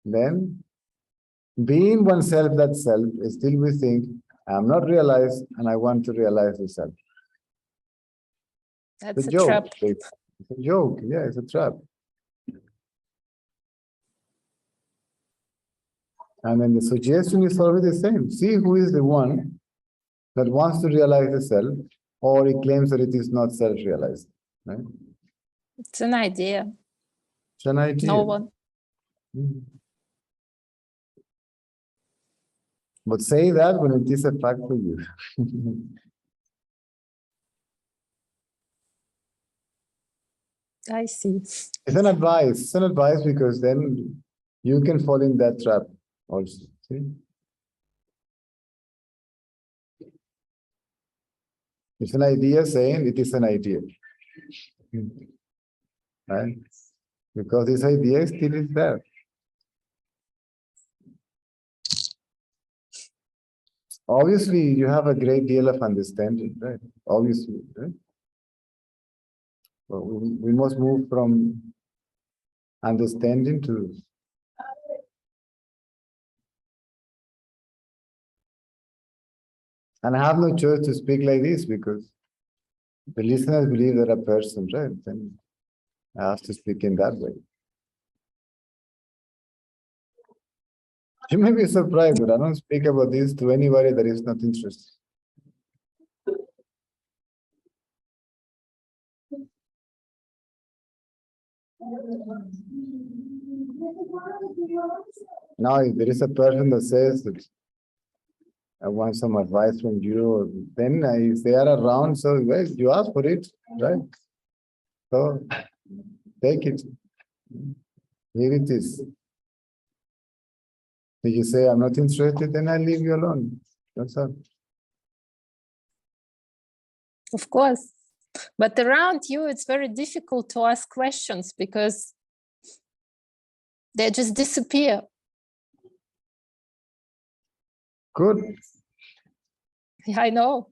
Then, being oneself, that self, is still we think, I am not realized, and I want to realize the self. That's a a joke. trap. It's a joke. Yeah, it's a trap. And then the suggestion is always the same. See who is the one that wants to realize the self, or he claims that it is not self-realized. Right? It's an idea. It's an idea. No one. But say that when it is a fact for you. I see. It's an advice. It's an advice because then you can fall in that trap also. See? It's an idea saying it is an idea. Right? Because this idea still is there. Obviously, you have a great deal of understanding, right? Obviously, right? But we must move from understanding to and I have no choice to speak like this because the listeners believe they're a person, right? Then I have to speak in that way. You may be surprised, but I don't speak about this to anybody that is not interested. Now, if there is a person that says that I want some advice from you, then if they are around, so well, you ask for it, right? So take it. Here it is. If you say I'm not interested, then I leave you alone. That's all. Of course. But around you, it's very difficult to ask questions because they just disappear. Good. Yeah, I know.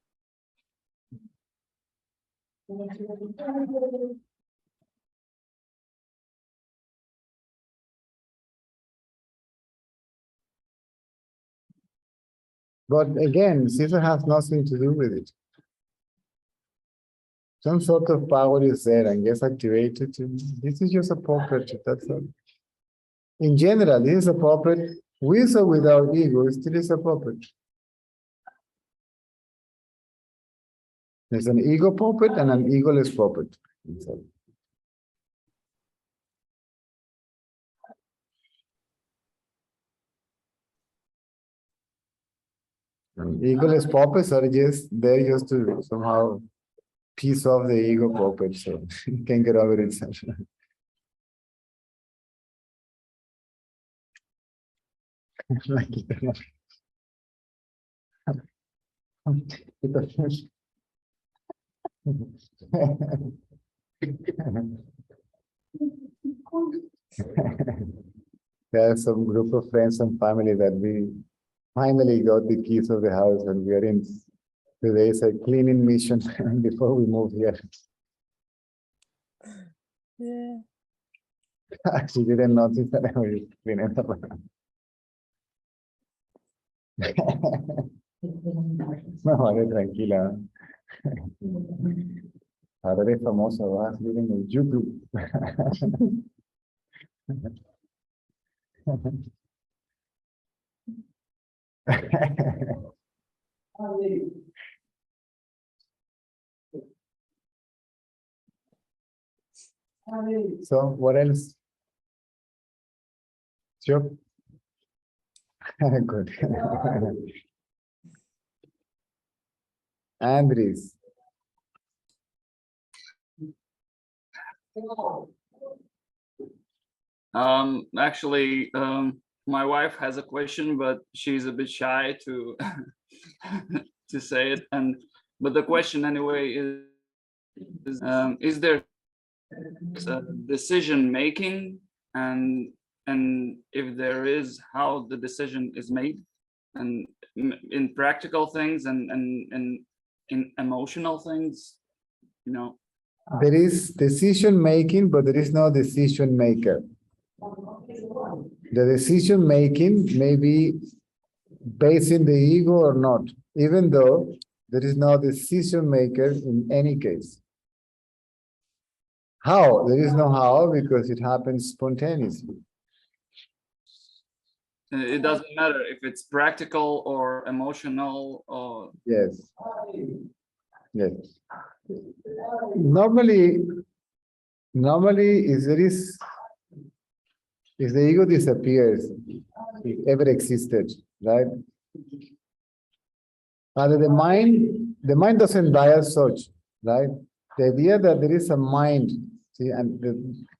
But again, Caesar has nothing to do with it. Some sort of power is there and gets activated. This is just a puppet, that's all. In general, this is a puppet, with or without ego, it still is a puppet. There's an ego puppet and an egoless puppet. Egoless puppets are just there just to somehow piece off the ego puppet so it can get over itself. There's some group of friends and family that we finally got the keys of the house and we are in today's a cleaning mission before we move here. Yeah. She didn't notice that I was cleaning up. No, vale, tranquila. Ahora eres famoso, vas a salir en el YouTube. So, what else? Sure. Good. Andres. Actually, my wife has a question, but she's a bit shy to to say it. But the question anyway is there decision making, and if there is, how the decision is made, and in practical things and in emotional things, you know. There is decision making, but there is no decision maker. The decision making may be based in the ego or not, even though there is no decision maker in any case. How? There is no how because it happens spontaneously. It doesn't matter if it's practical or emotional or. Yes. Yes. Normally, if the ego disappears, if ever existed, right? The mind doesn't die as such, right? The idea that there is a mind, see, and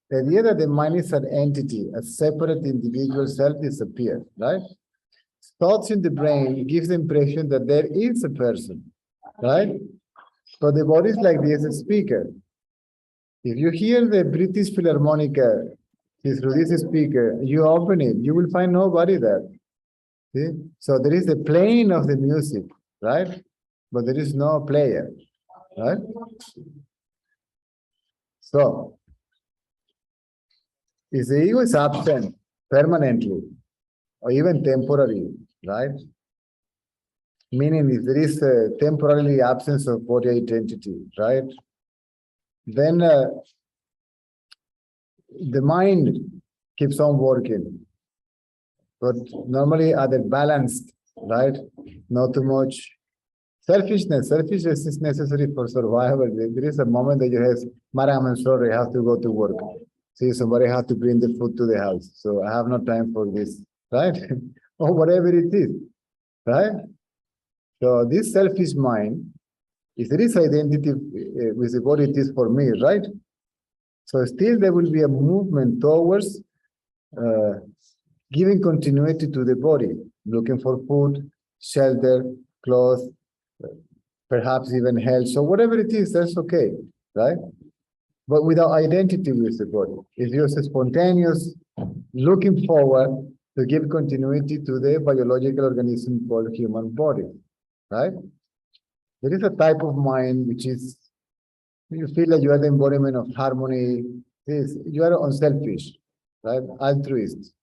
the idea that the mind is an entity, a separate individual self disappears, right? Thoughts in the brain gives the impression that there is a person, right? So the body is like this speaker. If you hear the British Philharmonica through this speaker, you open it, you will find nobody there. See? So there is the playing of the music, right? But there is no player, right? So, if the ego is absent permanently or even temporarily, right? Meaning if there is a temporarily absence of body identity, right? Then the mind keeps on working. But normally are they balanced, right? Not too much selfishness. Selfishness is necessary for survival. There is a moment that you have, Madam, I'm sorry, I have to go to work. See, somebody has to bring the food to the house. So I have no time for this, right? Or whatever it is, right? So this selfish mind, if there is identity with the body, it is for me, right? So still there will be a movement towards giving continuity to the body, looking for food, shelter, clothes, perhaps even health. So whatever it is, that's okay, right? But without identity with the body. It's just spontaneous, looking forward to give continuity to the biological organism called human body, right? There is a type of mind which is, you feel like you are the embodiment of harmony. You are unselfish, right? Altruist,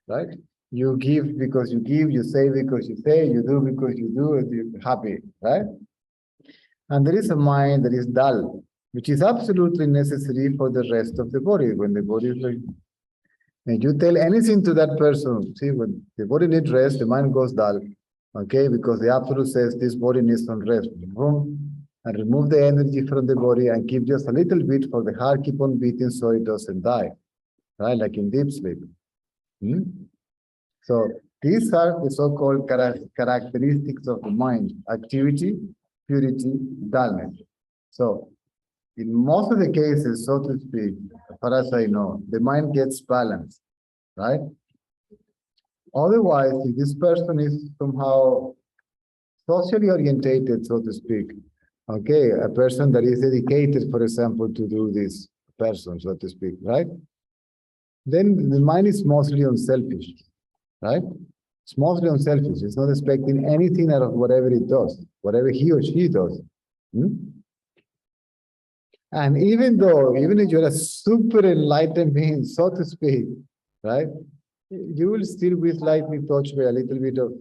right? You give because you give, you say because you say, you do because you do, and you're happy, right? And there is a mind that is dull, which is absolutely necessary for the rest of the body. When the body is like, and you tell anything to that person, see, when the body needs rest, the mind goes dull, okay? Because the Absolute says this body needs some rest. Boom, and remove the energy from the body and keep just a little bit for the heart keep on beating so it doesn't die, right? Like in deep sleep. So these are the so-called characteristics of the mind: activity, purity, dullness. So in most of the cases, so to speak, as far as I know, the mind gets balanced, right? Otherwise, if this person is somehow socially orientated, so to speak, okay, a person that is dedicated, for example, to do this person, so to speak, right? Then the mind is mostly unselfish, right? It's mostly unselfish. It's not expecting anything out of whatever it does, whatever he or she does. And even if you're a super enlightened being, so to speak, right? You will still be slightly touched by a little bit of,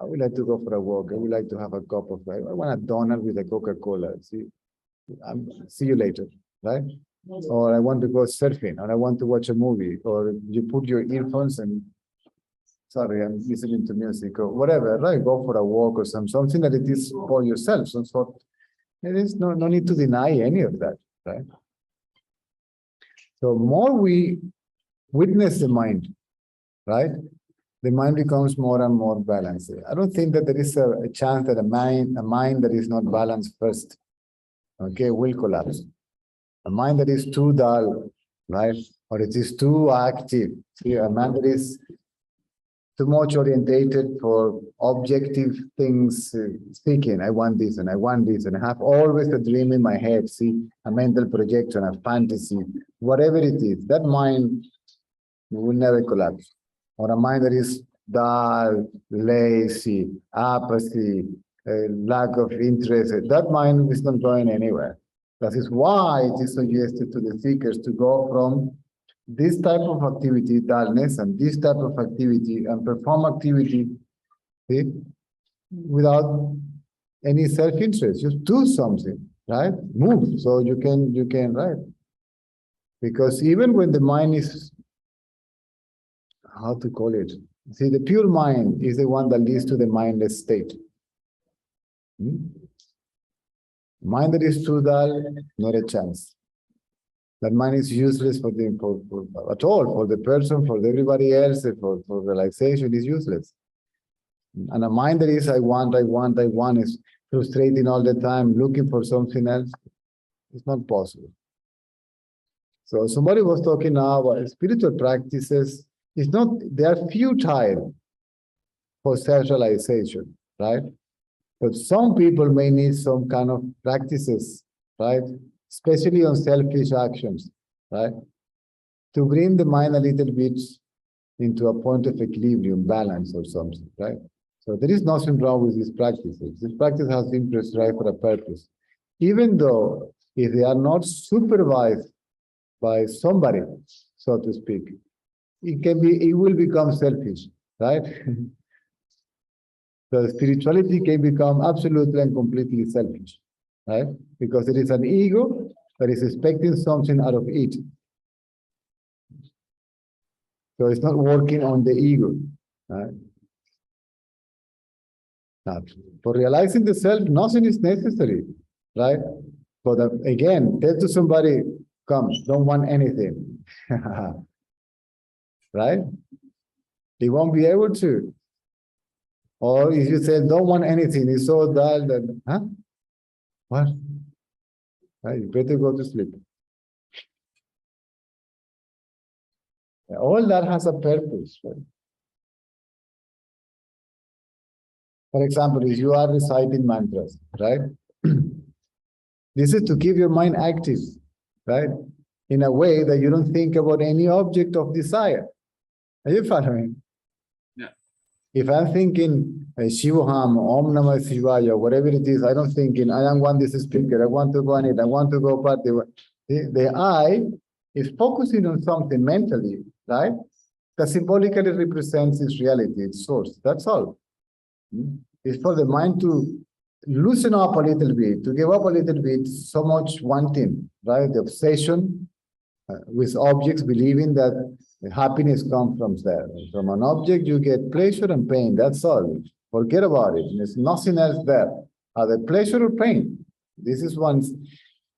I would like to go for a walk. I would like to have a cup of, I want a donut with a Coca-Cola. See you later, right? Or I want to go surfing, or I want to watch a movie, or you put your earphones and, sorry, I'm listening to music, or whatever, right? Go for a walk or something that it is for yourself. So there is no need to deny any of that, right? So more we witness the mind, right? The mind becomes more and more balanced. I don't think that there is a chance that a mind that is not balanced first, okay, will collapse. A mind that is too dull, right? Or it is too active. See, a mind that is too much orientated for objective things, speaking, I want this and I want this, and I have always a dream in my head, see, a mental projection, a fantasy, whatever it is, that mind will never collapse. Or a mind that is dull, lazy, apathy, lack of interest, that mind is not going anywhere. That is why it is suggested to the seekers to go from this type of activity, dullness, and this type of activity, and perform activity, see, without any self-interest. Just do something, right? Move, so you can, right? Because even when the mind is, how to call it? See, the pure mind is the one that leads to the mindless state. Mind that is too dull, not a chance. That mind is useless for at all, for the person, for everybody else, for relaxation is useless. And a mind that is I want, is frustrating all the time, looking for something else, it's not possible. So somebody was talking now about spiritual practices. It's not, they are futile for self-realization, right? But some people may need some kind of practices right? Especially on selfish actions, right? To bring the mind a little bit into a point of equilibrium, balance or something, right? So there is nothing wrong with these practices. This practice has been prescribed for a purpose. Even though if they are not supervised by somebody, so to speak, it will become selfish, right? So spirituality can become absolutely and completely selfish, right? Because there is an ego that is expecting something out of it. So it's not working on the ego, right? Now, for realizing the self, nothing is necessary, right? But again, tell to somebody, come, don't want anything, right? They won't be able to. Or if you say, don't want anything, it's so dull that, huh? What? Right, you better go to sleep. All that has a purpose, right? For example, if you are reciting mantras, right? This is to keep your mind active, right? In a way that you don't think about any object of desire. Are you following? Yeah. If I'm thinking Shivoham, Om Namah Shivaya, whatever it is, I don't think in I don't want this speaker, I want to go on it, I want to go party. The I is focusing on something mentally, right? That symbolically represents its reality, its source. That's all. It's for the mind to loosen up a little bit, to give up a little bit, so much wanting, right? The obsession with objects, believing that happiness comes from there. From an object, you get pleasure and pain. That's all. Forget about it. There's nothing else there. Either pleasure or pain. This is one.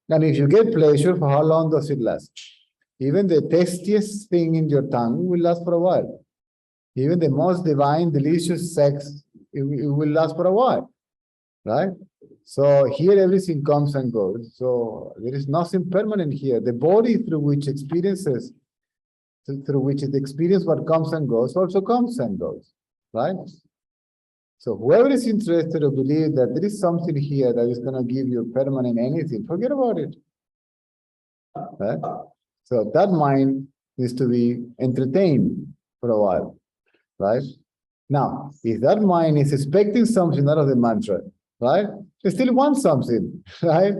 And if you get pleasure, for how long does it last? Even the tastiest thing in your tongue will last for a while. Even the most divine, delicious sex, it will last for a while, right? So here everything comes and goes. So there is nothing permanent here. The body through which it experiences what comes and goes also comes and goes, right? So whoever is interested or believe that there is something here that is going to give you permanent anything, forget about it, right? So that mind needs to be entertained for a while, right? Now, if that mind is expecting something out of the mantra, right? They still want something, right?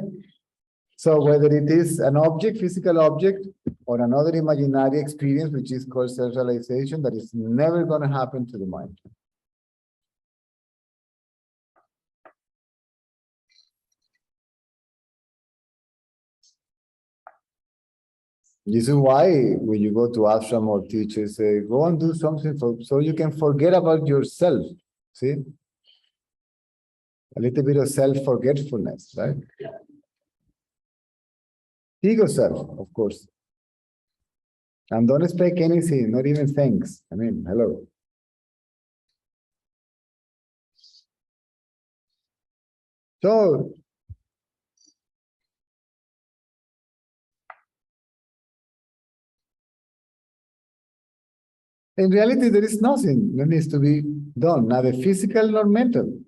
So whether it is an object, physical object, or another imaginary experience, which is called self-realization, that is never going to happen to the mind. This is why when you go to ashram or teachers say, go and do something so you can forget about yourself. See? A little bit of self-forgetfulness, right? Ego self, of course. And don't expect anything, not even thanks. I mean, hello. So, in reality, there is nothing that needs to be done, neither physical nor mental.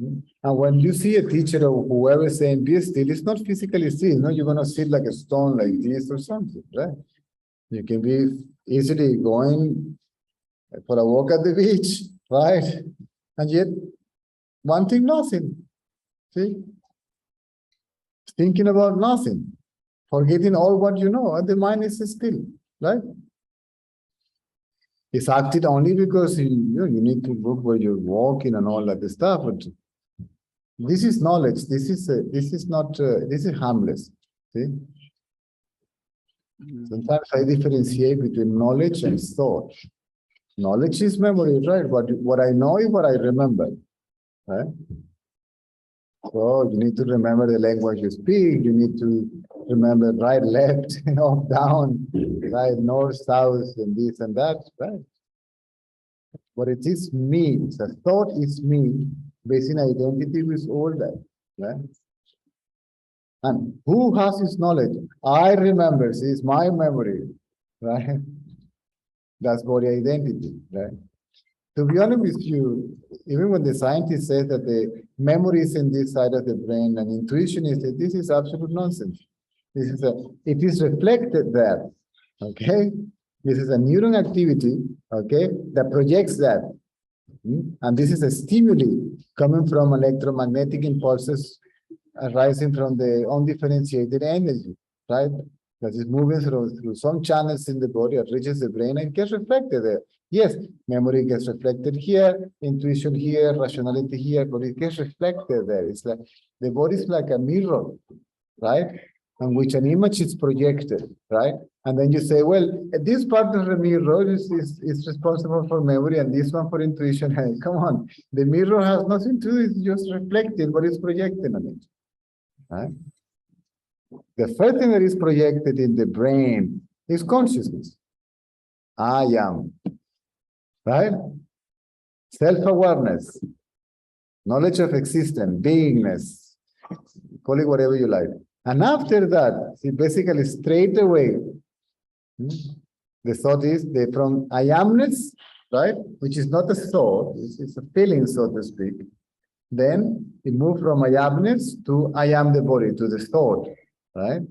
And when you see a teacher or whoever saying, be still, it's not physically still. No, you're going to sit like a stone like this or something, right? You can be easily going for a walk at the beach, right? And yet, wanting nothing. See? Thinking about nothing. Forgetting all what you know, and the mind is still, right? It's acted only because you need to look where you're walking and all that stuff. But this is knowledge. This is harmless. See? Sometimes I differentiate between knowledge and thought. Knowledge is memory, right? What I know is what I remember, right? So you need to remember the language you speak. You need to remember right, left, up, down, right, north, south, and this and that, right? But it is me. The thought is me, based in identity with all that, right? And who has this knowledge? I remember. See, it's my memory, right? That's body identity, right? To be honest with you, even when the scientist says that the memory is in this side of the brain and intuition is that, this is absolute nonsense. It is reflected there, okay? This is a neuron activity, okay, that projects that. And this is a stimuli coming from electromagnetic impulses arising from the undifferentiated energy, right? That is moving through some channels in the body, it reaches the brain and gets reflected there. Yes, memory gets reflected here, intuition here, rationality here, but it gets reflected there. It's like the body is like a mirror, right? On which an image is projected, right? And then you say, well, this part of the mirror is responsible for memory and this one for intuition. Hey, come on, the mirror has nothing to do, it's just reflecting what is projected on it, right? The first thing that is projected in the brain is consciousness. I am, right? Self-awareness, knowledge of existence, beingness, call it whatever you like. And after that, see, basically straight away, the thought is from I amness, right? Which is not a thought, it's a feeling, so to speak. Then it moves from I amness to I am the body, to the thought, right?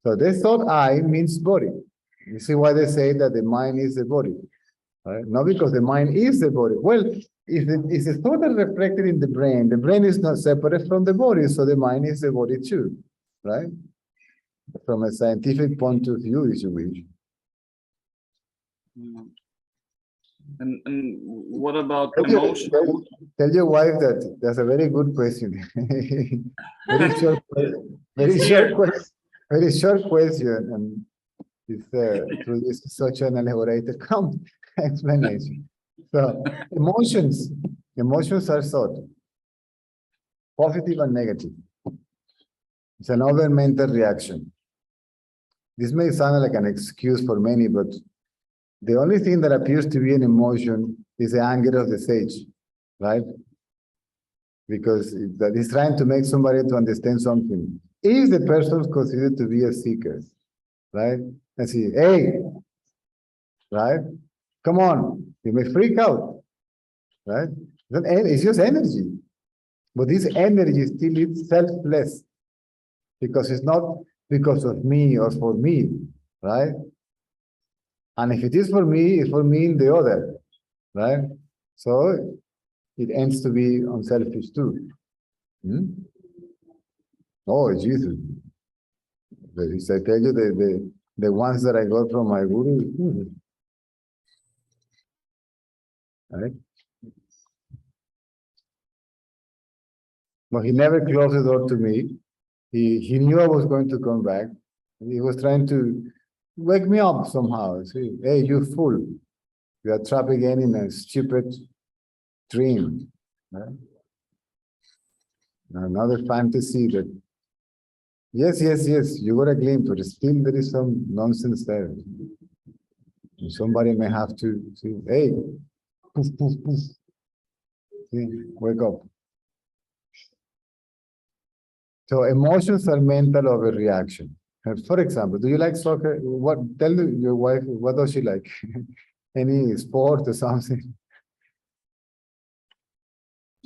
So this thought I means body. You see why they say that the mind is the body, right? Not because the mind is the body. Well, if the thought is reflected in the brain is not separate from the body, so the mind is the body too, right? From a scientific point of view, if you wish. And what about Tell emotion? tell your wife that that's a very good question. Very short question, and it's through this such an elaborated explanation. So emotions are thought, positive and negative. It's an over mental reaction. This may sound like an excuse for many, but the only thing that appears to be an emotion is the anger of the sage, right? Because that is trying to make somebody to understand something. If the person is considered to be a seeker, right? And see, hey, right? Come on, you may freak out, right? It's just energy. But this energy still is selfless because it's not because of me or for me, right? And if it is for me, it's for me in the other, right? So it ends to be unselfish too. Oh, Jesus. If I tell you the ones that I got from my guru, right? But he never closed the door to me. He knew I was going to come back. He was trying to wake me up somehow. See, hey, you fool. You are trapped again in a stupid dream. Right? Another fantasy that, yes, you got a glimpse, but still there is some nonsense there. And somebody may have to say, hey, poof, poof, poof. See, wake up. So emotions are mental overreaction. For example, do you like soccer? Tell your wife, what does she like? Any sport or something?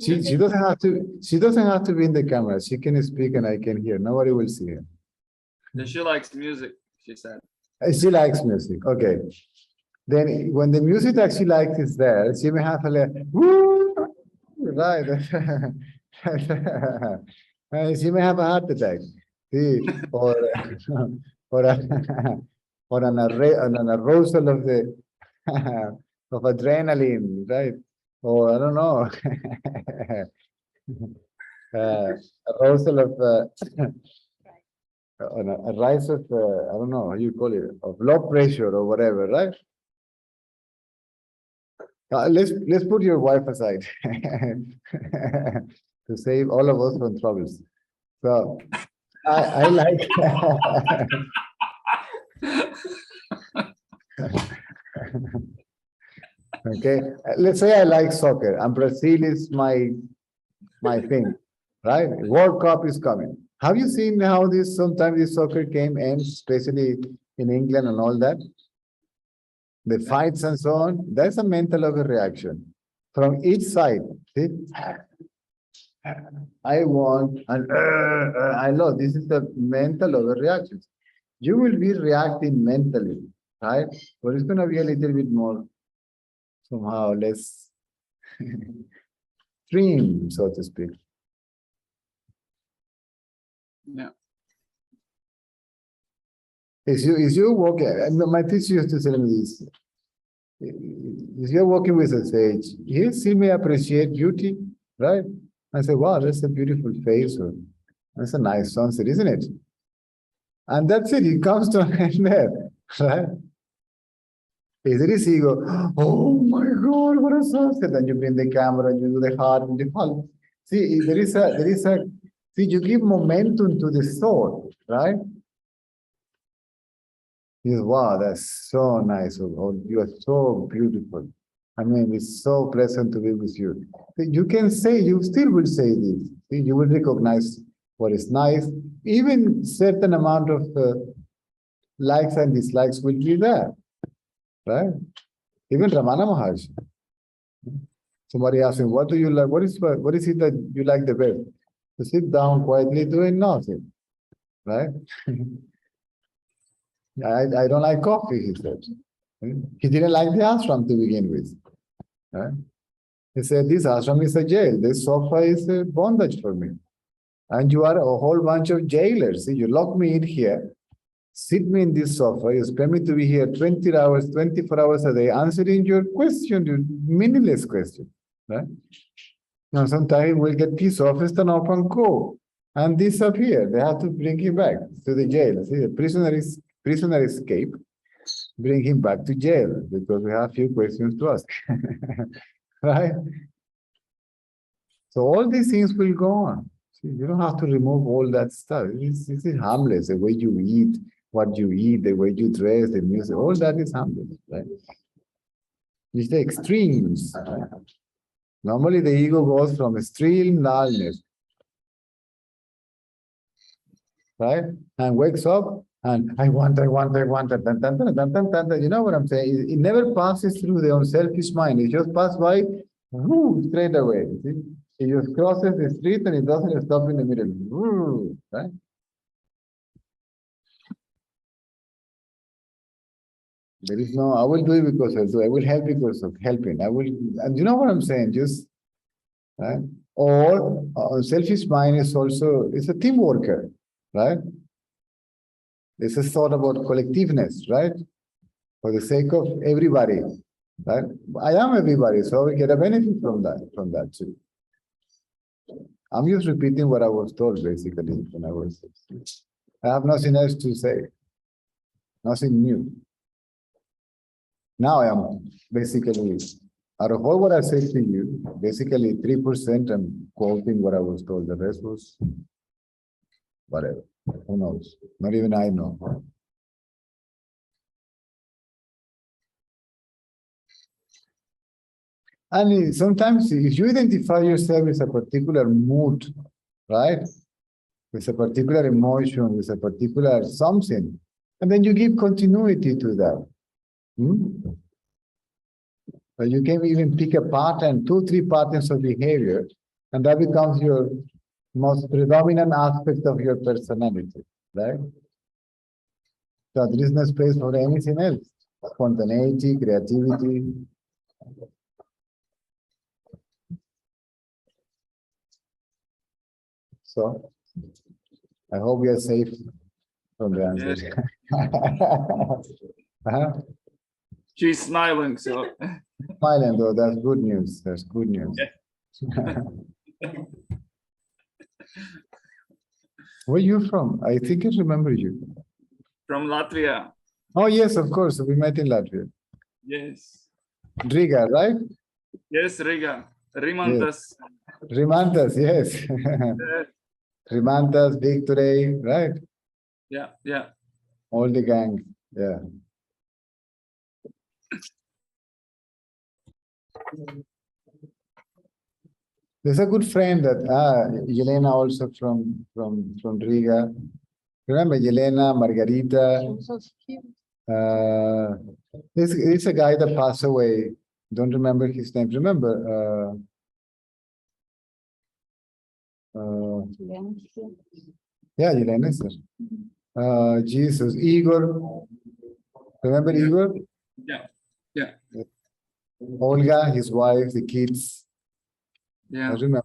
She doesn't have to be in the camera. She can speak and I can hear. Nobody will see her. She likes music, she said. She likes music. Okay. Then when the music that she likes is there, she may have a little, woo, right. She may have a heart attack. See, or an arousal of the of adrenaline, right? Or I don't know, arousal of a rise of I don't know how you call it, of blood pressure or whatever, right? Let's put your wife aside to save all of us from troubles. So I like. Okay, let's say I like soccer and Brazil is my thing, right? World Cup is coming. Have you seen how sometimes this soccer game ends, especially in England and all that? The fights and so on, that's a mental overreaction. from each side. See? I want, and I love, this is the mental overreaction. You will be reacting mentally, right? But it's going to be a little bit more, somehow less extreme, so to speak. Yeah. Is you walking, my teacher used to tell me this. If you're walking with a sage, he may appreciate beauty, right? I say, wow, that's a beautiful face. Or that's a nice sunset, isn't it? And that's it. He comes to an end there, right? Is it easy? You go, oh my God, what a sunset. Then you bring the camera and you do the heart and the pulse. See, there is a, see, you give momentum to the soul, right? You, wow, that's so nice. Oh, you are so beautiful. I mean, it's so pleasant to be with you. You can say, you still will say this. You will recognize what is nice. Even certain amount of likes and dislikes will be there, right? Even Ramana Maharshi. Somebody asked him, what do you like? What is it that you like the best? To sit down quietly doing nothing, right? I don't like coffee, he said. He didn't like the ashram to begin with. Right? He said, this ashram is a jail. This sofa is a bondage for me. And you are a whole bunch of jailers. See, you lock me in here, sit me in this sofa, you expect me to be here 20 hours, 24 hours a day, answering your question, your meaningless question. Right? Now, sometimes we'll get pissed off, stand up and go and disappear. They have to bring him back to the jail. See, the prisoner escape, bring him back to jail because we have a few questions to ask. Right? So all these things will go on. See, you don't have to remove all that stuff. This is harmless. The way you eat, what you eat, the way you dress, the music, all that is harmless. Right? It's the extremes. Right? Normally the ego goes from extreme nullness, right? And wakes up and I want, dun, dun, dun, dun, dun, dun, dun. You know what I'm saying? It never passes through the unselfish mind. It just passes by straight away. See? It just crosses the street and it doesn't stop in the middle. Right? There is no, I will do it because I do. I will help because of helping. I will, and you know what I'm saying? Just, right? Or selfish mind is also, it's a team worker, right? This is thought about collectiveness, right? For the sake of everybody, right? I am everybody, so we get a benefit from that too. I'm just repeating what I was told basically when I was. I have nothing else to say, nothing new. Now I am basically, out of all what I said to you, basically 3% I'm quoting what I was told. The rest was whatever. Who knows? Not even I know. And sometimes if you identify yourself with a particular mood, right? With a particular emotion, with a particular something, and then you give continuity to that. But you can even pick a pattern, 2-3 patterns of behavior, and that becomes your most predominant aspect of your personality, right? So there is no space for anything else. Spontaneity, creativity. So I hope we are safe from the answer. Yes. She's smiling, so. Smiling though, that's good news. That's good news. Yeah. Where are you from? I think I remember you. From Latvia. Oh yes, of course. We met in Latvia. Yes. Riga, right? Yes, Riga. Rimantas. Rimantas, yes. Yes. Rimantas, Victory, right? Yeah, yeah. All the gang, yeah. There's a good friend that Yelena also from Riga. Remember Yelena, Margarita? This is a guy that passed away don't remember his name. Remember, yeah, Yelena, sir. Jesus, Igor. Remember Igor? Yeah. Yeah. Olga, his wife, the kids. I Yeah. remember.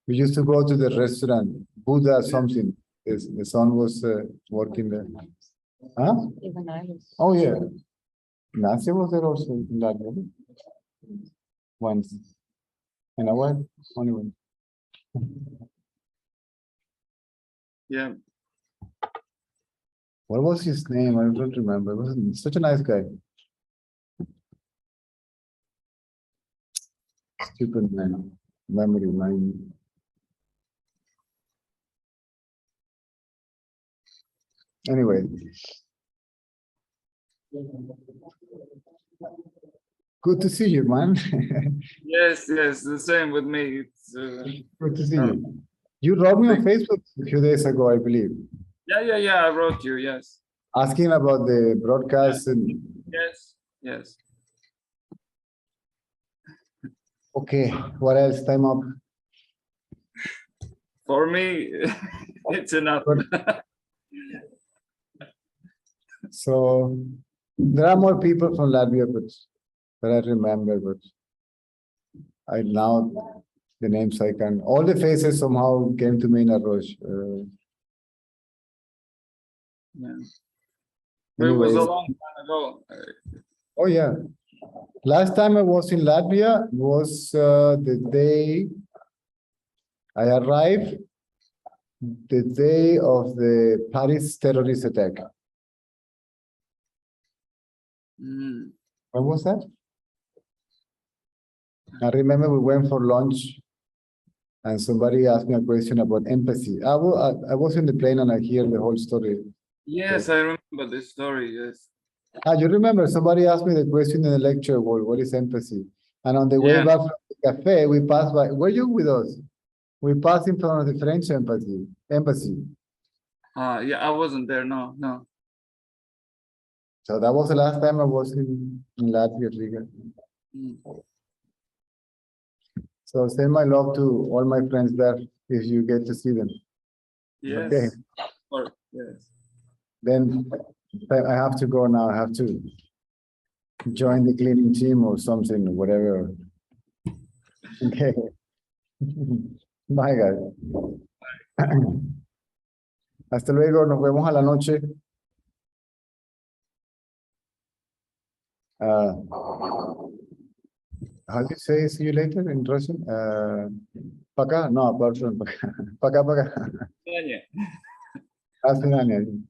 We used to go to the restaurant, Buddha something. The son was working there. Huh? Even I was. Oh, yeah. Nancy was there also in that movie. Once. And a while, only one. Yeah. What was his name? I don't remember. He was such a nice guy. Stupid man. Memory, mind. Anyway. Good to see you, man. Yes. Yes. The same with me. It's, Good to see you. You wrote me on Facebook a few days ago, I believe, yeah. I wrote you. Yes. asking about the broadcast. And Yes. Yes. okay, what else? Time up. For me, it's enough. So there are more people from Latvia, but that I remember, but I now the names I can. All the faces somehow came to me in a rush. Yeah. But it was a Anyways. long time ago. Oh yeah. Last time I was in Latvia was the day I arrived, the day of the Paris terrorist attack. Mm. When was that? I remember we went for lunch and somebody asked me a question about empathy. I was in the plane and I hear the whole story. Yes, I remember this story. Yes. You remember somebody asked me the question in the lecture, well, what is empathy? And on the way Yeah. back from the cafe, we passed by, were you with us? We passed in front of the French embassy. Yeah, I wasn't there. No. So that was the last time I was in Latvia, Riga. Mm. So send my love to all my friends there if you get to see them. Yes. Okay. Yes. Then I have to go now. I have to join the cleaning team or something, whatever. Okay. Bye, guys. Hasta luego. Nos vemos a la noche. How do you say see you later in Russian? Пока? No, apart from пока. Пока. Yeah. Hasta mañana.